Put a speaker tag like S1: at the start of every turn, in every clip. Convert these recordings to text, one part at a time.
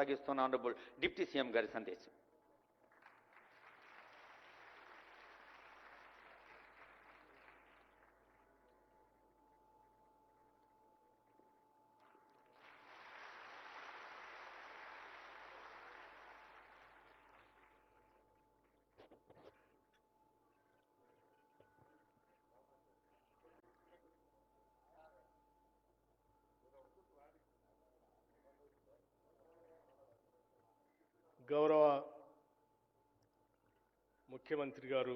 S1: కొనసాగిస్తున్న honourable deputy CM గారి సందేశం.
S2: గౌరవ ముఖ్యమంత్రి గారు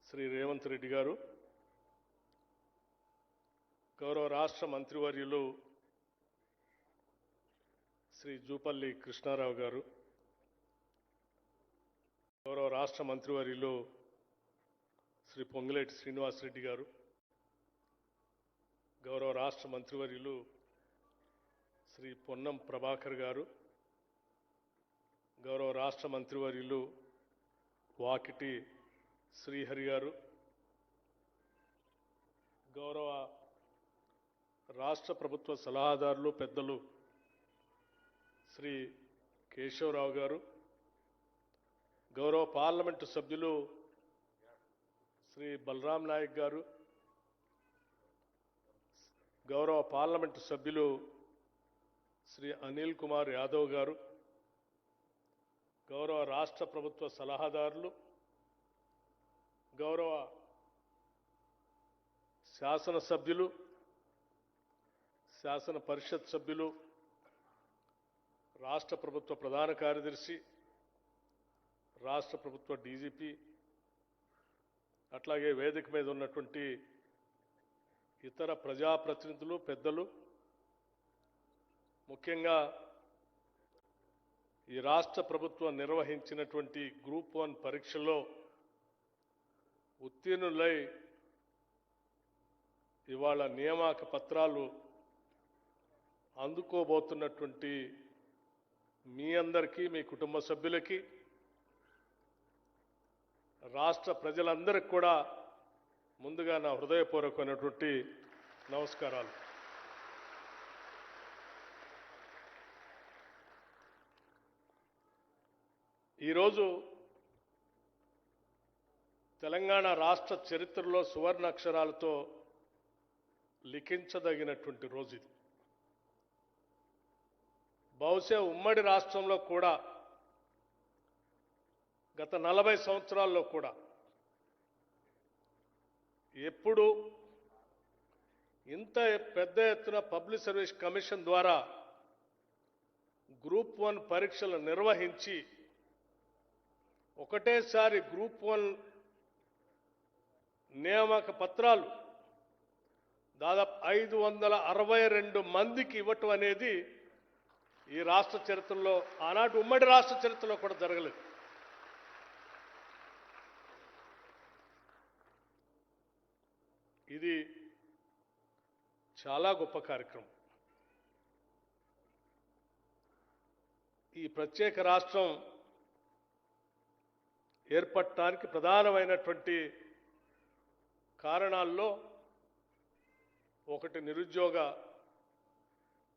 S2: శ్రీ రేవంత్ రెడ్డి గారు, గౌరవ రాష్ట్ర మంత్రివర్యులు శ్రీ జూపల్లి కృష్ణారావు గారు, గౌరవ రాష్ట్ర మంత్రివర్యులు శ్రీ పొంగులేటి శ్రీనివాసరెడ్డి గారు, గౌరవ రాష్ట్ర మంత్రివర్యులు శ్రీ పొన్నం ప్రభాకర్ గారు, గౌరవ రాష్ట్ర మంత్రివర్యులు వాకిటి శ్రీహరి గారు, గౌరవ రాష్ట్ర ప్రభుత్వ సలహాదారులు పెద్దలు శ్రీ కేశవరావు గారు, గౌరవ పార్లమెంటు సభ్యులు శ్రీ బలరాం నాయక్ గారు, గౌరవ పార్లమెంటు సభ్యులు శ్రీ అనిల్ కుమార్ యాదవ్ గారు, గౌరవ రాష్ట్ర ప్రభుత్వ సలహాదారులు, గౌరవ శాసనసభ్యులు, శాసన పరిషత్ సభ్యులు, రాష్ట్ర ప్రభుత్వ ప్రధాన కార్యదర్శి, రాష్ట్ర ప్రభుత్వ డీజీపీ, అట్లాగే వేదిక మీద ఉన్నటువంటి ఇతర ప్రజాప్రతినిధులు పెద్దలు, ముఖ్యంగా ఈ రాష్ట్ర ప్రభుత్వం నిర్వహించినటువంటి గ్రూప్ 1 పరీక్షల్లో ఉత్తీర్ణులై ఇవాళ నియామక పత్రాలు అందుకోబోతున్నటువంటి మీ అందరికీ, మీ కుటుంబ సభ్యులకి, రాష్ట్ర ప్రజలందరికీ కూడా ముందుగా నా హృదయపూర్వకమైనటువంటి నమస్కారాలు. ఈరోజు తెలంగాణ రాష్ట్ర చరిత్రలో సువర్ణ అక్షరాలతో లిఖించదగినటువంటి రోజు ఇది. బహుశా ఉమ్మడి రాష్ట్రంలో కూడా గత 40 సంవత్సరాల్లో కూడా ఎప్పుడు ఇంత పెద్ద ఎత్తున పబ్లిక్ సర్వీస్ కమిషన్ ద్వారా గ్రూప్ 1 పరీక్షలు నిర్వహించి ఒకటేసారి గ్రూప్ 1 నియామక పత్రాలు దాదాపు 562 మందికి ఇవ్వటం అనేది ఈ రాష్ట్ర చరిత్రలో, ఆనాటి ఉమ్మడి రాష్ట్ర చరిత్రలో కూడా జరగలేదు. ఇది చాలా గొప్ప కార్యక్రమం. ఈ ప్రత్యేక రాష్ట్రం ఏర్పడటానికి ప్రధానమైనటువంటి కారణాల్లో ఒకటి నిరుద్యోగ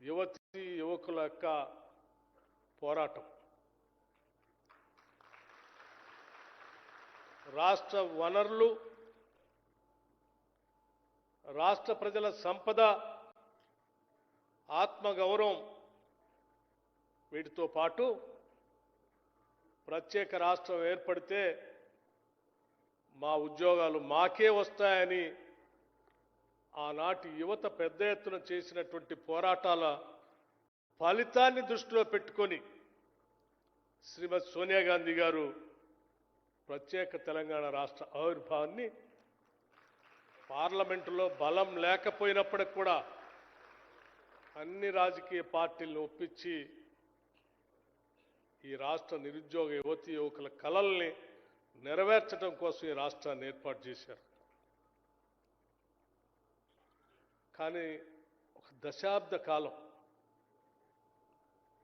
S2: యువతీ యువకుల యొక్క పోరాటం, రాష్ట్ర వనరులు, రాష్ట్ర ప్రజల సంపద, ఆత్మగౌరవం, వీటితో పాటు ప్రత్యేక రాష్ట్రం ఏర్పడితే మా ఉద్యోగాలు మాకే వస్తాయని ఆనాటి యువత పెద్ద ఎత్తున చేసినటువంటి పోరాటాల ఫలితాన్ని దృష్టిలో పెట్టుకొని శ్రీమతి సోనియా గాంధీ గారు ప్రత్యేక తెలంగాణ రాష్ట్ర ఆవిర్భావాన్ని పార్లమెంటులో బలం లేకపోయినప్పటికి కూడా అన్ని రాజకీయ పార్టీలను ఒప్పించి ఈ రాష్ట్ర నిరుద్యోగ యువతీ యువకుల కలల్ని నెరవేర్చడం కోసం ఈ రాష్ట్రాన్ని ఏర్పాటు చేశారు. కానీ ఒక దశాబ్ద కాలం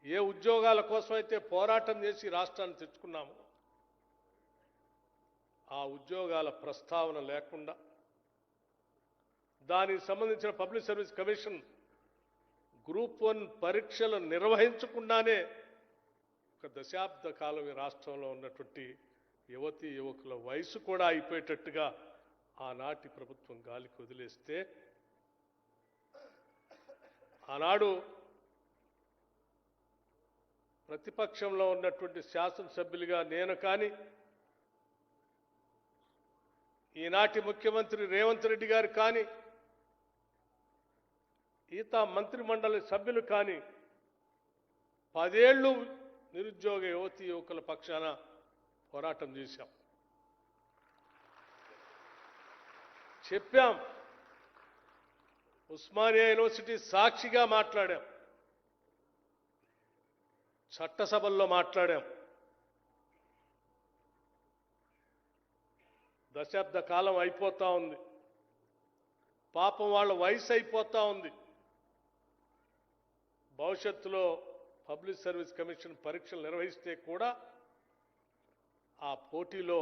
S2: ఏ ఉద్యోగాల కోసం అయితే పోరాటం చేసి రాష్ట్రాన్ని తెచ్చుకున్నామో ఆ ఉద్యోగాల ప్రస్తావన లేకుండా, దానికి సంబంధించిన పబ్లిక్ సర్వీస్ కమిషన్ గ్రూప్ 1 పరీక్షలు నిర్వహించకుండానే ఒక దశాబ్ద కాలం ఈ రాష్ట్రంలో ఉన్నటువంటి యువతీ యువకుల వయసు కూడా అయిపోయేటట్టుగా ఆనాటి ప్రభుత్వం గాలికి వదిలేస్తే ఆనాడు ప్రతిపక్షంలో ఉన్నటువంటి శాసనసభ్యులుగా నేను కానీ ఈనాటి ముఖ్యమంత్రి రేవంత్ రెడ్డి గారు కానీ ఈతా మంత్రిమండలి సభ్యులు కానీ 10 ఏళ్ళు నిరుద్యోగ యువతీ యువకుల పక్షాన పోరాటం చేశాం. చెప్పాం, ఉస్మానియా యూనివర్సిటీ సాక్షిగా మాట్లాడాం, చట్టసభల్లో మాట్లాడాం. దశాబ్ద కాలం అయిపోతా ఉంది, పాపం వాళ్ళ వయసు అయిపోతా ఉంది. భవిష్యత్తులో పబ్లిక్ సర్వీస్ కమిషన్ పరీక్షలు నిర్వహిస్తే కూడా ఆ పోటీలో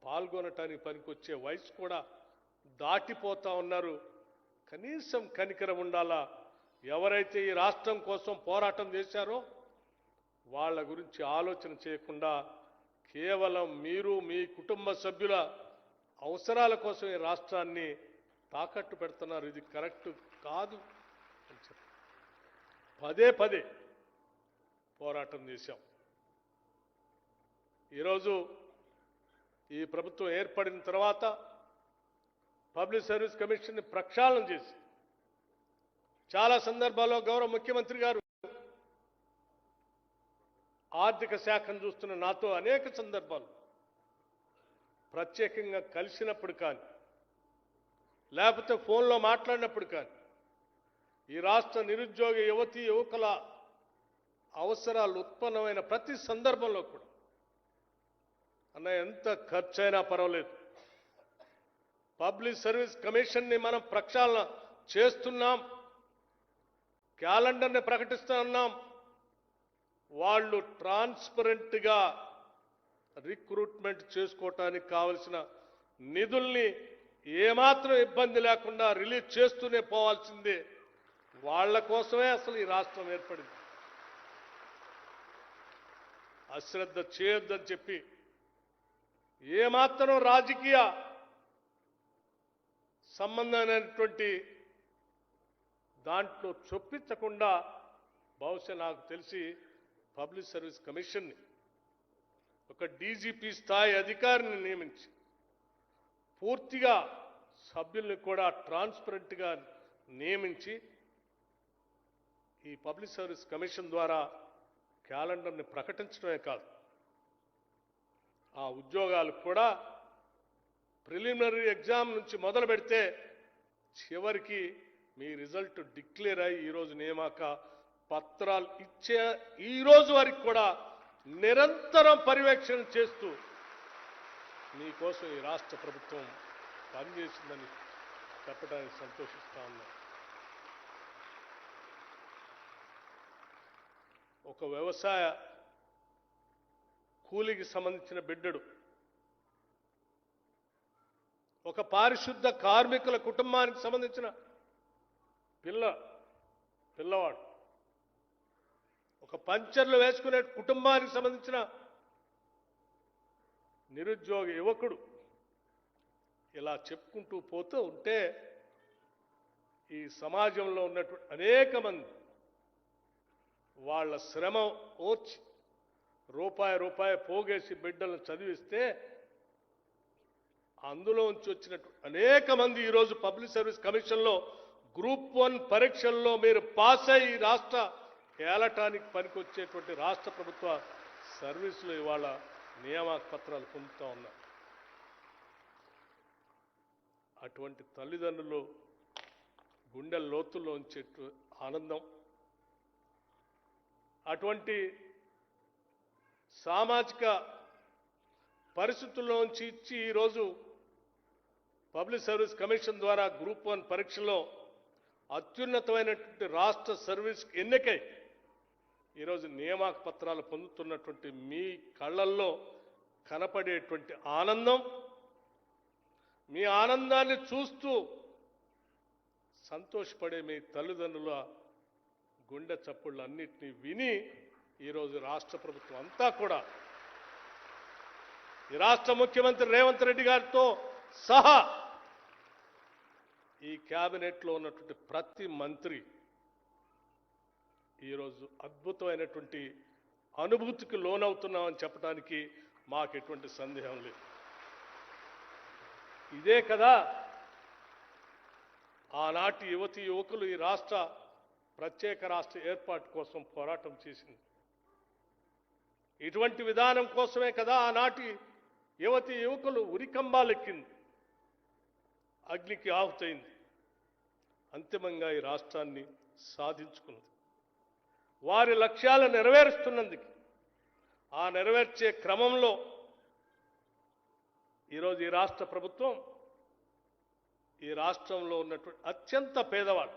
S2: పాల్గొనటానికి పనికొచ్చే వయసు కూడా దాటిపోతా ఉన్నారు. కనీసం కనికరం ఉండాలా. ఎవరైతే ఈ రాష్ట్రం కోసం పోరాటం చేశారో వాళ్ళ గురించి ఆలోచన చేయకుండా కేవలం మీరు మీ కుటుంబ సభ్యుల అవసరాల కోసం ఈ రాష్ట్రాన్ని తాకట్టు పెడుతున్నారు. ఇది కరెక్ట్ కాదు అని చెప్పి పదే పదే పోరాటం చేశాం. ఈరోజు ఈ ప్రభుత్వం ఏర్పడిన తర్వాత పబ్లిక్ సర్వీస్ కమిషన్ని ప్రక్షాళన చేసి చాలా సందర్భాల్లో గౌరవ ముఖ్యమంత్రి గారు ఆర్థిక శాఖను చూస్తున్న నాతో అనేక సందర్భాలు ప్రత్యేకంగా కలిసినప్పుడు కానీ లేకపోతే ఫోన్లో మాట్లాడినప్పుడు కానీ ఈ రాష్ట్ర నిరుద్యోగ యువతీ యువకుల అవసరాలు ఉత్పన్నమైన ప్రతి సందర్భంలో కూడా అన్న ఎంత ఖర్చైనా పర్వాలేదు, పబ్లిక్ సర్వీస్ కమిషన్ని మనం ప్రక్షాళన చేస్తున్నాం, క్యాలెండర్ని ప్రకటిస్తున్నాం, వాళ్ళు ట్రాన్స్పరెంట్గా రిక్రూట్మెంట్ చేసుకోవటానికి కావలసిన నిధుల్ని ఏమాత్రం ఇబ్బంది లేకుండా రిలీజ్ చేస్తూనే పోవాల్సిందే. వాళ్ళ కోసమే అసలు ఈ రాష్ట్రం ఏర్పడింది. అశ్రద్ధ చేయొద్దని చెప్పి ఏమాత్రం రాజకీయ సంబంధమైనటువంటి దాంట్లో చొప్పించకుండా బహుశా నాకు తెలిసి పబ్లిక్ సర్వీస్ కమిషన్ని ఒక డీజీపీ స్థాయి అధికారిని నియమించి పూర్తిగా సభ్యుల్ని కూడా ట్రాన్స్పరెంట్గా నియమించి ఈ పబ్లిక్ సర్వీస్ కమిషన్ ద్వారా క్యాలెండర్ని ప్రకటించడమే కాదు, ఆ ఉద్యోగాలు కూడా ప్రిలిమినరీ ఎగ్జామ్ నుంచి మొదలు పెడితే చివరికి మీ రిజల్ట్ డిక్లేర్ అయ్యి ఈరోజు నియామక పత్రాలు ఇచ్చే ఈ రోజు వరకు కూడా నిరంతరం పర్యవేక్షణ చేస్తూ మీకోసం ఈ రాష్ట్ర ప్రభుత్వం పనిచేసిందని చెప్పడానికి సంతోషిస్తా ఉన్నాం. ఒక వ్యవసాయ కూలికి సంబంధించిన బిడ్డడు, ఒక పారిశుద్ధ కార్మికుల కుటుంబానికి సంబంధించిన పిల్లవాడు, ఒక పంచర్లు వేసుకునే కుటుంబానికి సంబంధించిన నిరుద్యోగ యువకుడు, ఇలా చెప్పుకుంటూ పోతూ ఉంటే ఈ సమాజంలో ఉన్నటువంటి అనేక మంది వాళ్ళ శ్రమ ఓర్చి రూపాయి పోగేసి బిడ్డలను చదివిస్తే అందులోంచి వచ్చినట్టు అనేక మంది ఈరోజు పబ్లిక్ సర్వీస్ కమిషన్లో గ్రూప్ 1 పరీక్షల్లో మీరు పాస్ అయ్యి రాష్ట్ర ఏలటానికి పనికొచ్చేటువంటి రాష్ట్ర ప్రభుత్వ సర్వీసులు ఇవాళ నియామక పత్రాలు పొందుతూ ఉన్నారు. అటువంటి తల్లిదండ్రులు గుండె లోతుల్లో ఉంచేట్టు ఆనందం, అటువంటి సామాజిక పరిస్థితుల్లోంచి ఇచ్చి ఈరోజు పబ్లిక్ సర్వీస్ కమిషన్ ద్వారా గ్రూప్ 1 పరీక్షలో అత్యున్నతమైనటువంటి రాష్ట్ర సర్వీస్ ఎన్నికై ఈరోజు నియామక పత్రాలు పొందుతున్నటువంటి మీ కళ్ళల్లో కనపడేటువంటి ఆనందం, మీ ఆనందాన్ని చూస్తూ సంతోషపడే మీ తల్లిదండ్రుల గుండె చప్పుళ్ళన్నింటినీ విని ఈరోజు రాష్ట్ర ప్రభుత్వం అంతా కూడా ఈ రాష్ట్ర ముఖ్యమంత్రి రేవంత్ రెడ్డి గారితో సహా ఈ క్యాబినెట్లో ఉన్నటువంటి ప్రతి మంత్రి ఈరోజు అద్భుతమైనటువంటి అనుభూతికి లోనవుతున్నామని చెప్పడానికి మాకు ఎటువంటి సందేహం లేదు. ఇదే కదా ఆనాటి యువతీ యువకులు ఈ రాష్ట్ర ప్రత్యేక రాష్ట్ర ఏర్పాటు కోసం పోరాటం చేసింది. ఇటువంటి విధానం కోసమే కదా ఆనాటి యువతీ యువకులు ఉరికంబాలెక్కింది, అగ్నికి ఆహుతైంది, అంతిమంగా ఈ రాష్ట్రాన్ని సాధించుకున్నది. వారి లక్ష్యాలు నెరవేరుస్తున్నందుకు ఆ నెరవేర్చే క్రమంలో ఈరోజు ఈ రాష్ట్ర ప్రభుత్వం ఈ రాష్ట్రంలో ఉన్నటువంటి అత్యంత పేదవాడు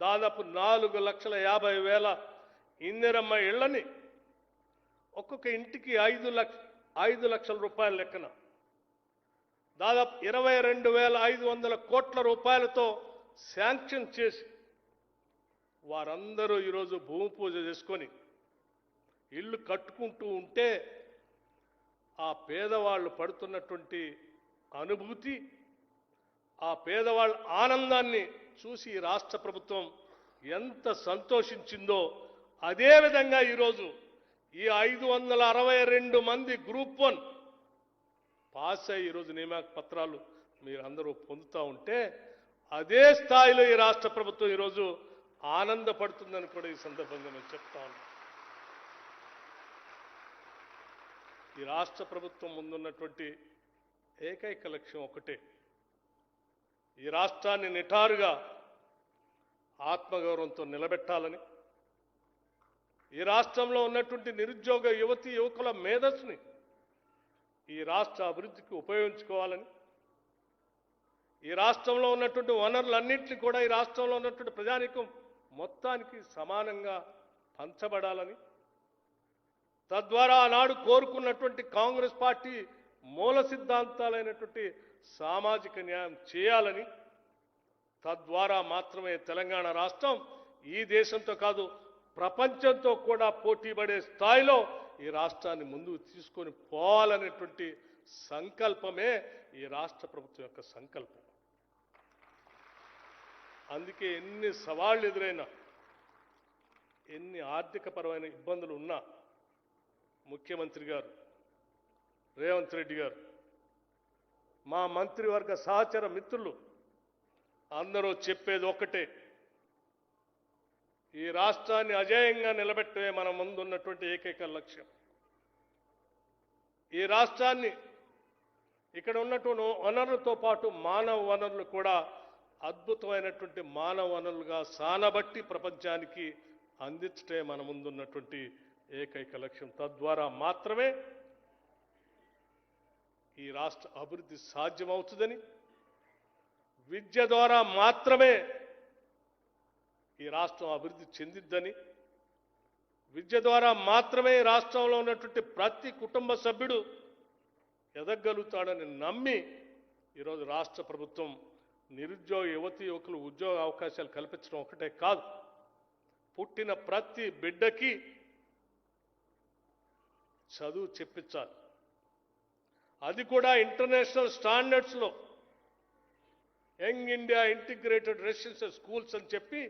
S2: దాదాపు 4,50,000 ఇందిరమ్మ ఇళ్లని ఒక్కొక్క ఇంటికి 5 లక్షల రూపాయల లెక్కన దాదాపు 22,500 కోట్ల రూపాయలతో శాంక్షన్ చేసి వారందరూ ఈరోజు భూమి పూజ చేసుకొని ఇళ్ళు కట్టుకుంటూ ఉంటే ఆ పేదవాళ్ళు పడుతున్నటువంటి అనుభూతి, ఆ పేదవాళ్ళ ఆనందాన్ని చూసి ఈ రాష్ట్ర ప్రభుత్వం ఎంత సంతోషించిందో అదేవిధంగా ఈరోజు ఈ 562 మంది గ్రూప్ 1 పాస్ అయ్యి ఈరోజు నియామక పత్రాలు మీరందరూ పొందుతూ ఉంటే అదే స్థాయిలో ఈ రాష్ట్ర ప్రభుత్వం ఈరోజు ఆనందపడుతుందని కూడా ఈ సందర్భంగా నేను చెప్తా ఉన్నాను. ఈ రాష్ట్ర ప్రభుత్వం ముందున్నటువంటి ఏకైక లక్ష్యం ఒకటే, ఈ రాష్ట్రాన్ని నిటారుగా ఆత్మగౌరవంతో నిలబెట్టాలని, ఈ రాష్ట్రంలో ఉన్నటువంటి నిరుద్యోగ యువతీ యువకుల మేధస్సుని ఈ రాష్ట్ర అభివృద్ధికి ఉపయోగించుకోవాలని, ఈ రాష్ట్రంలో ఉన్నటువంటి వనరులన్నింటినీ కూడా ఈ రాష్ట్రంలో ఉన్నటువంటి ప్రజానీకం మొత్తానికి సమానంగా పంచబడాలని, తద్వారా ఆనాడు కోరుకున్నటువంటి కాంగ్రెస్ పార్టీ మూల సిద్ధాంతాలైనటువంటి సామాజిక న్యాయం చేయాలని, తద్వారా మాత్రమే తెలంగాణ రాష్ట్రం ఈ దేశంతో కాదు ప్రపంచంతో కూడా పోటీపడే స్థాయిలో ఈ రాష్ట్రాన్ని ముందుకు తీసుకొని పోవాలనేటువంటి సంకల్పమే ఈ రాష్ట్ర ప్రభుత్వం యొక్క సంకల్పం. అందుకే ఎన్ని సవాళ్లు ఎదురైనా, ఎన్ని ఆర్థికపరమైన ఇబ్బందులు ఉన్నా ముఖ్యమంత్రి గారు రేవంత్ రెడ్డి గారు, మా మంత్రివర్గ సహచర మిత్రులు అందరూ చెప్పేది ఒక్కటే, ఈ రాష్ట్రాన్ని అజేయంగా నిలబెట్టే మన ముందున్నటువంటి ఏకైక లక్ష్యం. ఈ రాష్ట్రాన్ని ఇక్కడ ఉన్నటువంటి వనరులతో పాటు మానవ వనరులు కూడా అద్భుతమైనటువంటి మానవ వనరులుగా సానబట్టి ప్రపంచానికి అందించటే మన ముందున్నటువంటి ఏకైక లక్ష్యం. తద్వారా మాత్రమే ఈ రాష్ట్ర అభివృద్ధి సాధ్యమవుతుందని, విద్య ద్వారా మాత్రమే ఈ రాష్ట్రం అభివృద్ధి చెందిద్దని, విద్య ద్వారా మాత్రమే రాష్ట్రంలో ఉన్నటువంటి ప్రతి కుటుంబ సభ్యుడు ఎదగలుగుతాడని నమ్మి ఈరోజు రాష్ట్ర ప్రభుత్వం నిరుద్యోగ యువతీ యువకులు ఉద్యోగ అవకాశాలు కల్పించడం ఒకటే కాదు, పుట్టిన ప్రతి బిడ్డకి చదువు చెప్పించాలి. అది కూడా ఇంటర్నేషనల్ స్టాండర్డ్స్లో young India integrated residential schools అని చెప్పి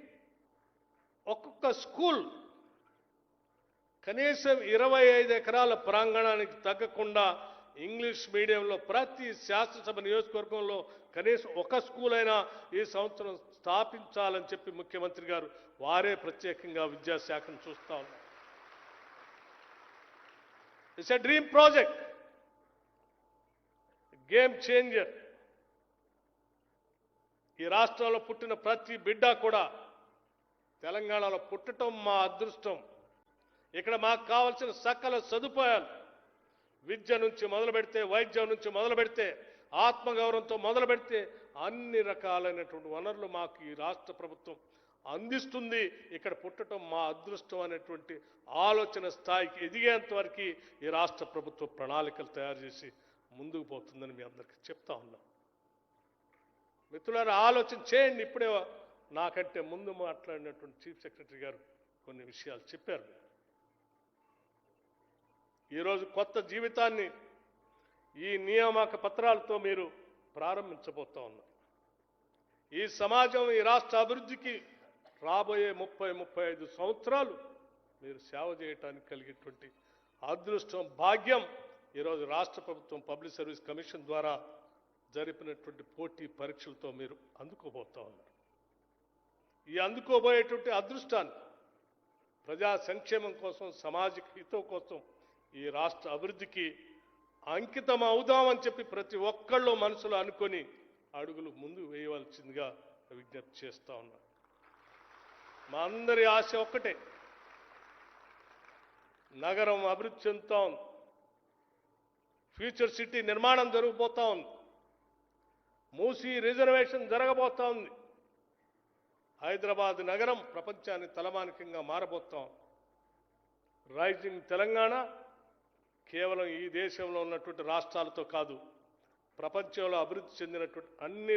S2: ఒక్కొక్క స్కూల్ కనీసం 25 ఎకరాల ప్రాంగణానికి తగ్గకుండా ఇంగ్లీష్ మీడియంలో ప్రతి శాసనసభ నియోజకవర్గంలో కనీసం ఒక స్కూల్ అయినా ఈ సంవత్సరం స్థాపించాలని చెప్పి ముఖ్యమంత్రి గారు వారే ప్రత్యేకంగా విద్యాశాఖను చూస్తా ఉన్నారు. It's a dream project, game changer. ఈ రాష్ట్రంలో పుట్టిన ప్రతి బిడ్డ కూడా తెలంగాణలో పుట్టడం మా అదృష్టం. ఇక్కడ మాకు కావాల్సిన సకల సదుపాయాలు విద్య నుంచి మొదలు పెడితే, వైద్యం నుంచి మొదలు పెడితే, ఆత్మగౌరవంతో మొదలు పెడితే అన్ని రకాలైనటువంటి వనరులు మాకు ఈ రాష్ట్ర ప్రభుత్వం అందిస్తుంది. ఇక్కడ పుట్టడం మా అదృష్టం అనేటువంటి ఆలోచన స్థాయికి ఎదిగేంత వరకు ఈ రాష్ట్ర ప్రభుత్వం ప్రణాళికలు తయారు చేసి ముందుకు పోతుందని మీ అందరికీ చెప్తా ఉన్నాం. మిత్రులారా, ఆలోచన చేయండి. ఇప్పుడే నాకంటే ముందు మాట్లాడినటువంటి చీఫ్ సెక్రటరీ గారు కొన్ని విషయాలు చెప్పారు. ఈరోజు కొత్త జీవితాన్ని ఈ నియామక పత్రాలతో మీరు ప్రారంభించబోతా ఉన్నారు. ఈ సమాజం, ఈ రాష్ట్ర అభివృద్ధికి రాబోయే 30-35 సంవత్సరాలు మీరు సేవ చేయడానికి కలిగేటువంటి అదృష్టం, భాగ్యం ఈరోజు రాష్ట్ర ప్రభుత్వం పబ్లిక్ సర్వీస్ కమిషన్ ద్వారా జరిపినటువంటి పోటీ పరీక్షలతో మీరు అందుకోబోతా ఉన్నారు. ఈ అందుకోబోయేటువంటి అదృష్టాన్ని ప్రజా సంక్షేమం కోసం, సామాజిక హితం కోసం, ఈ రాష్ట్ర అభివృద్ధికి అంకితం అవుదామని చెప్పి ప్రతి ఒక్కళ్ళు మనసులో అనుకొని అడుగులు ముందు వేయవలసిందిగా విజ్ఞప్తి చేస్తా ఉన్నారు. మా అందరి ఆశ ఒక్కటే, నగరం అభివృద్ధి చెందుతా ఉంది, ఫ్యూచర్ సిటీ నిర్మాణం జరగబోతా ఉంది, మూసీ రిజర్వేషన్ జరగబోతా ఉంది, హైదరాబాద్ నగరం ప్రపంచానికి తలమానికంగా మారబోతాం. రైజింగ్ తెలంగాణ కేవలం ఈ దేశంలో ఉన్నటువంటి రాష్ట్రాలతో కాదు, ప్రపంచంలో అభివృద్ధి చెందినటువంటి అన్ని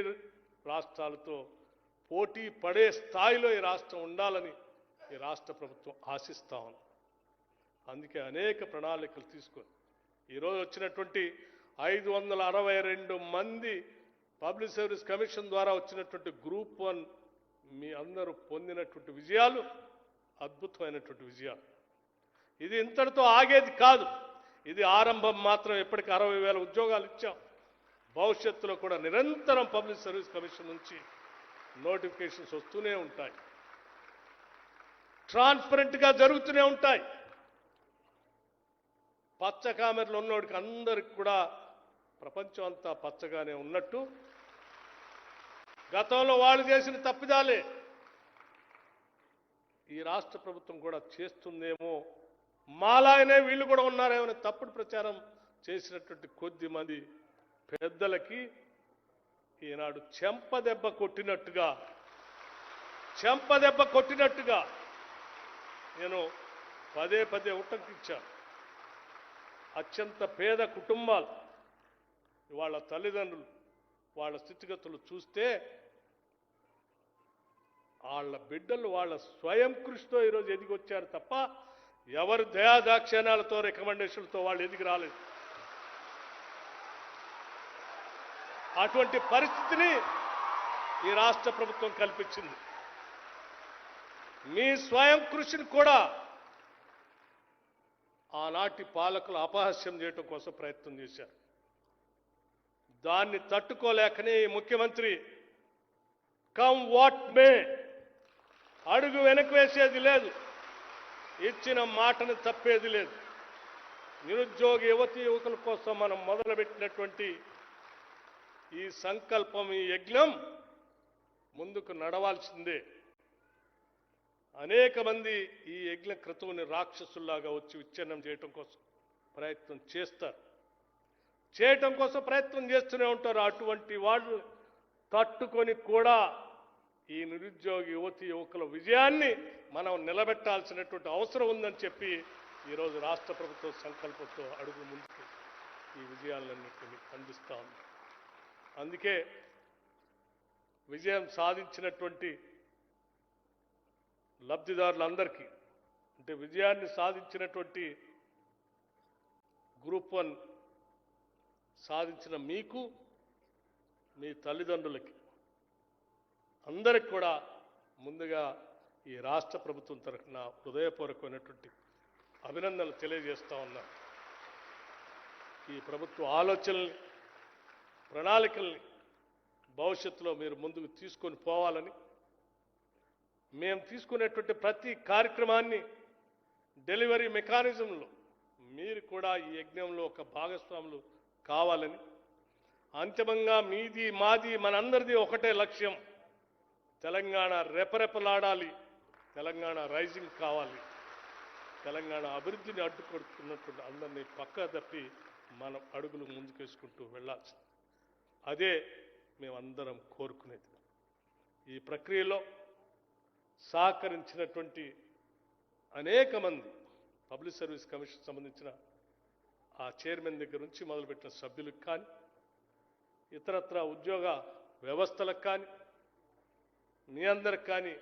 S2: రాష్ట్రాలతో పోటీ పడే స్థాయిలో ఈ రాష్ట్రం ఉండాలని ఈ రాష్ట్ర ప్రభుత్వం ఆశిస్తా ఉంది. అందుకే అనేక ప్రణాళికలు తీసుకొని ఈరోజు వచ్చినటువంటి 562 మంది పబ్లిక్ సర్వీస్ కమిషన్ ద్వారా వచ్చినటువంటి గ్రూప్ 1 మీ అందరూ పొందినటువంటి విజయాలు అద్భుతమైనటువంటి విజయాలు. ఇది ఇంతటితో ఆగేది కాదు, ఇది ఆరంభం మాత్రం. ఎప్పటికీ 60,000 ఉద్యోగాలు ఇచ్చాం. భవిష్యత్తులో కూడా నిరంతరం పబ్లిక్ సర్వీస్ కమిషన్ నుంచి నోటిఫికేషన్స్ వస్తూనే ఉంటాయి, ట్రాన్స్పరెంట్గా జరుగుతూనే ఉంటాయి. పచ్చ కామెరలు ఉన్నోడికి అందరికి కూడా ప్రపంచం అంతా పచ్చగానే ఉన్నట్టు గతంలో వాళ్ళు చేసిన తప్పిదాలే ఈ రాష్ట్ర ప్రభుత్వం కూడా చేస్తుందేమో, మాలాగనే వీళ్ళు కూడా ఉన్నారేమో తప్పుడు ప్రచారం చేసినటువంటి కొద్ది మంది పెద్దలకి ఈనాడు చెంపదెబ్బ కొట్టినట్టుగా నేను పదే ఉటంకించాను. అత్యంత పేద కుటుంబాలు, వాళ్ళ తల్లిదండ్రులు, వాళ్ళ స్థితిగతులు చూస్తే వాళ్ళ బిడ్డలు వాళ్ళ స్వయం కృషితో ఈరోజు ఎదిగొచ్చారు తప్ప ఎవరు దయాదాక్షిణ్యాలతో రికమెండేషన్లతో వాళ్ళు ఎదిగి రాలేదు. అటువంటి పరిస్థితిని ఈ రాష్ట్ర ప్రభుత్వం కల్పించింది. మీ స్వయం కృషిని కూడా ఆనాటి పాలకులు అపహాస్యం చేయడం కోసం ప్రయత్నం చేశారు. దాన్ని తట్టుకోలేకనే ఈ ముఖ్యమంత్రి కమ్ వాట్ మే, అడుగు వెనక్కి వేసేది లేదు, ఇచ్చిన మాటను తప్పేది లేదు. నిరుద్యోగ యువతీ యువకుల కోసం మనం మొదలుపెట్టినటువంటి ఈ సంకల్పం, ఈ యజ్ఞం ముందుకు నడవాల్సిందే. అనేక మంది ఈ యజ్ఞ క్రతువుని రాక్షసుల్లాగా వచ్చి విచ్ఛిన్నం చేయటం కోసం ప్రయత్నం చేస్తూనే ఉంటారు. అటువంటి వాళ్ళు తట్టుకొని కూడా ఈ నిరుద్యోగ యువతీ యువకుల విజయాన్ని మనం నిలబెట్టాల్సినటువంటి అవసరం ఉందని చెప్పి ఈరోజు రాష్ట్ర ప్రభుత్వం సంకల్పంతో అడుగు ముందుకు ఈ విజయాలన్నింటినీ అందిస్తా ఉంది. అందుకే విజయం సాధించినటువంటి లబ్ధిదారులందరికీ, అంటే విజయాన్ని సాధించినటువంటి గ్రూప్ 1 సాధించిన మీకు, మీ తల్లిదండ్రులకి అందరికి కూడా ముందుగా ఈ రాష్ట్ర ప్రభుత్వం తరఫున హృదయపూర్వకమైనటువంటి అభినందనలు తెలియజేస్తా ఉన్నాను. ఈ ప్రభుత్వ ఆలోచనల్ని, ప్రణాళికల్ని భవిష్యత్తులో మీరు ముందుకు తీసుకొని పోవాలని, మేము తీసుకునేటువంటి ప్రతి కార్యక్రమాన్ని డెలివరీ మెకానిజంలో మీరు కూడా ఈ యజ్ఞంలో ఒక భాగస్వాములు కావాలని, అంతిమంగా మీది మాది మనందరిది ఒకటే లక్ష్యం, తెలంగాణ రెపరెపలాడాలి, తెలంగాణ రైజింగ్ కావాలి, తెలంగాణ అభివృద్ధిని అడ్డుకొడుతున్నటువంటి అందరినీ పక్కా తప్పి మనం అడుగులు ముందుకేసుకుంటూ వెళ్ళాల్సి, అదే మేమందరం కోరుకునేది. ఈ ప్రక్రియలో సహకరించినటువంటి అనేక మంది పబ్లిక్ సర్వీస్ కమిషన్ సంబంధించిన ఆ చైర్మన్ దగ్గర నుంచి మొదలుపెట్టిన సభ్యులకు కానీ, ఇతరత్ర ఉద్యోగ వ్యవస్థలకు కానీ, మీ అందరికి కానీ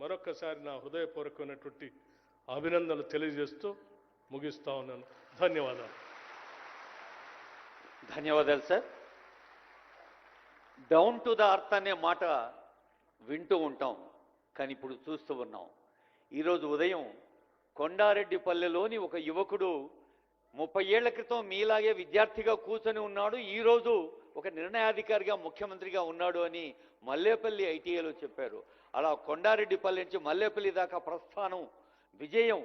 S2: మరొకసారి నా హృదయపూర్వకమైనటువంటి అభినందనలు తెలియజేస్తూ ముగిస్తా ఉన్నాను. ధన్యవాదాలు.
S1: ధన్యవాదాలు sir. Down to the earth అనే మాట వింటూ ఉంటాం, కానీ ఇప్పుడు చూస్తూ ఉన్నాం. ఈరోజు ఉదయం కొండారెడ్డిపల్లెలోని ఒక యువకుడు 30 ఏళ్ల క్రితం మీలాగే విద్యార్థిగా కూర్చొని ఉన్నాడు, ఈరోజు ఒక నిర్ణయాధికారిగా ముఖ్యమంత్రిగా ఉన్నాడు అని మల్లేపల్లి ఐటీఐలో చెప్పారు. అలా కొండారెడ్డిపల్లి నుంచి మల్లేపల్లి దాకా ప్రస్థానం విజయం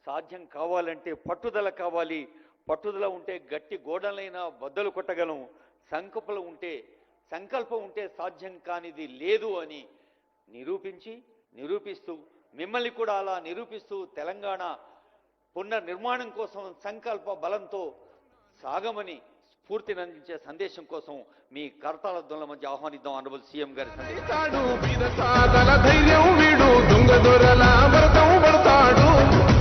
S1: సాధ్యం కావాలంటే పట్టుదల కావాలి. పట్టుదల ఉంటే గట్టి గోడలైనా బద్దలు కొట్టగలం. సంకల్పం ఉంటే సాధ్యం కానిది లేదు అని నిరూపిస్తూ మిమ్మల్ని కూడా అలా నిరూపిస్తూ తెలంగాణ పునర్నిర్మాణం కోసం సంకల్ప బలంతో సాగమని స్ఫూర్తిని అందించే సందేశం కోసం మీ కర్తాల ధ్వనుల మధ్య ఆహ్వానిద్దాం. ఆనరబుల్ సీఎం గారి సందేశం.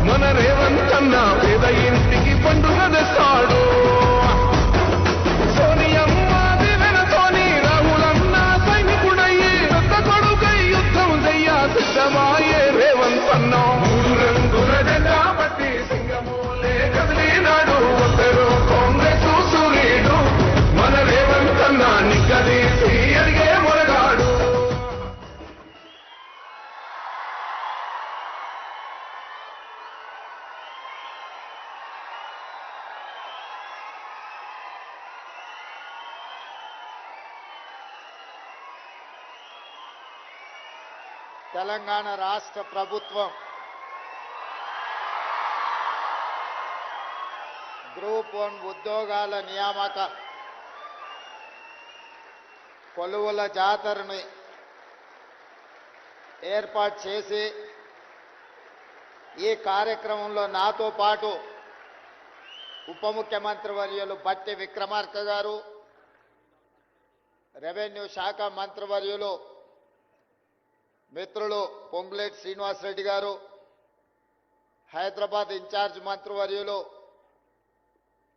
S3: మన రేవంత్ అన్న పేద ఇంటికి పండుగ తెస్తాడు. సోనియమ్మ దివెనతోని రాహులన్న సైనికుడయ్యి పెద్ద కొడుకై యుద్ధం చెయ్య సిద్ధమాయే రేవంత్ అన్న. 3 రంగుల జెండా పట్టి సింగమూలే కదిలినాడు. ఒక్కరు కాంగ్రెస్ సూర్యుడు మన రేవంత్ అన్న నిగ్గదీసి ఎదిగే మొరగాడు.
S4: తెలంగాణ రాష్ట్ర ప్రభుత్వం గ్రూప్ 1 ఉద్యోగాల నియామక కొలువుల జాతరని ఏర్పాటు చేసి ఈ కార్యక్రమంలో నాతో పాటు ఉప ముఖ్యమంత్రి వర్యులు బట్టి విక్రమార్క గారు, రెవెన్యూ శాఖ మంత్రివర్యులు మిత్రులు పొంగులేటి శ్రీనివాసరెడ్డి గారు, హైదరాబాద్ ఇన్ఛార్జ్ మంత్రివర్యులు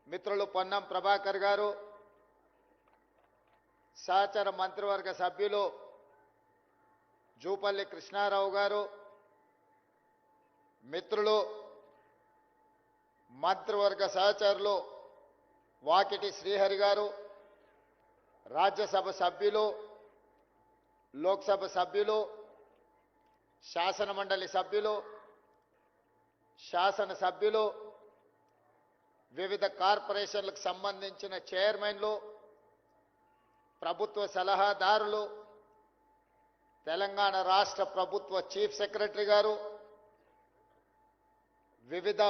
S4: మిత్రులు పొన్నం ప్రభాకర్ గారు, సహచర మంత్రివర్గ సభ్యులు జూపల్లి కృష్ణారావు గారు, మిత్రులు మంత్రివర్గ సహచరులు వాకిటి శ్రీహరి గారు, రాజ్యసభ సభ్యులు, లోక్సభ సభ్యులు, శాసనమండలి సభ్యులు, శాసనసభ్యులు, వివిధ కార్పొరేషన్లకు సంబంధించిన చైర్మన్లు, ప్రభుత్వ సలహాదారులు, తెలంగాణ రాష్ట్ర ప్రభుత్వ చీఫ్ సెక్రటరీ గారు, వివిధ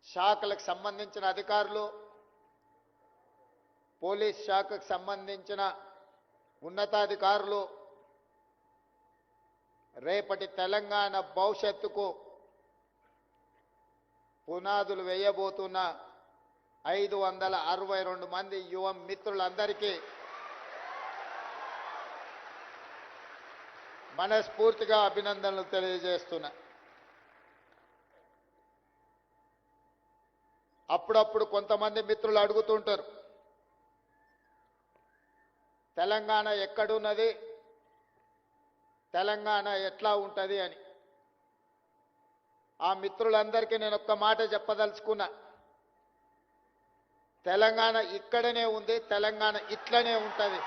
S4: శాఖలకు సంబంధించిన అధికారులు, పోలీస్ శాఖకు సంబంధించిన ఉన్నతాధికారులు, రేపటి తెలంగాణ భవిష్యత్తుకు పునాదులు వేయబోతున్న 562 మంది యువ మిత్రులందరికీ మనస్ఫూర్తిగా అభినందనలు తెలియజేస్తున్నా. అప్పుడప్పుడు కొంతమంది మిత్రులు అడుగుతుంటారు, తెలంగాణ ఎక్కడున్నది, తెలంగాణ ఎట్లా ఉంటుంది అని. ఆ మిత్రులందరికీ నేను ఒక్క మాట చెప్పదలుచుకున్నా, తెలంగాణ ఇక్కడనే ఉంది, తెలంగాణ ఇట్లనే ఉంటుంది.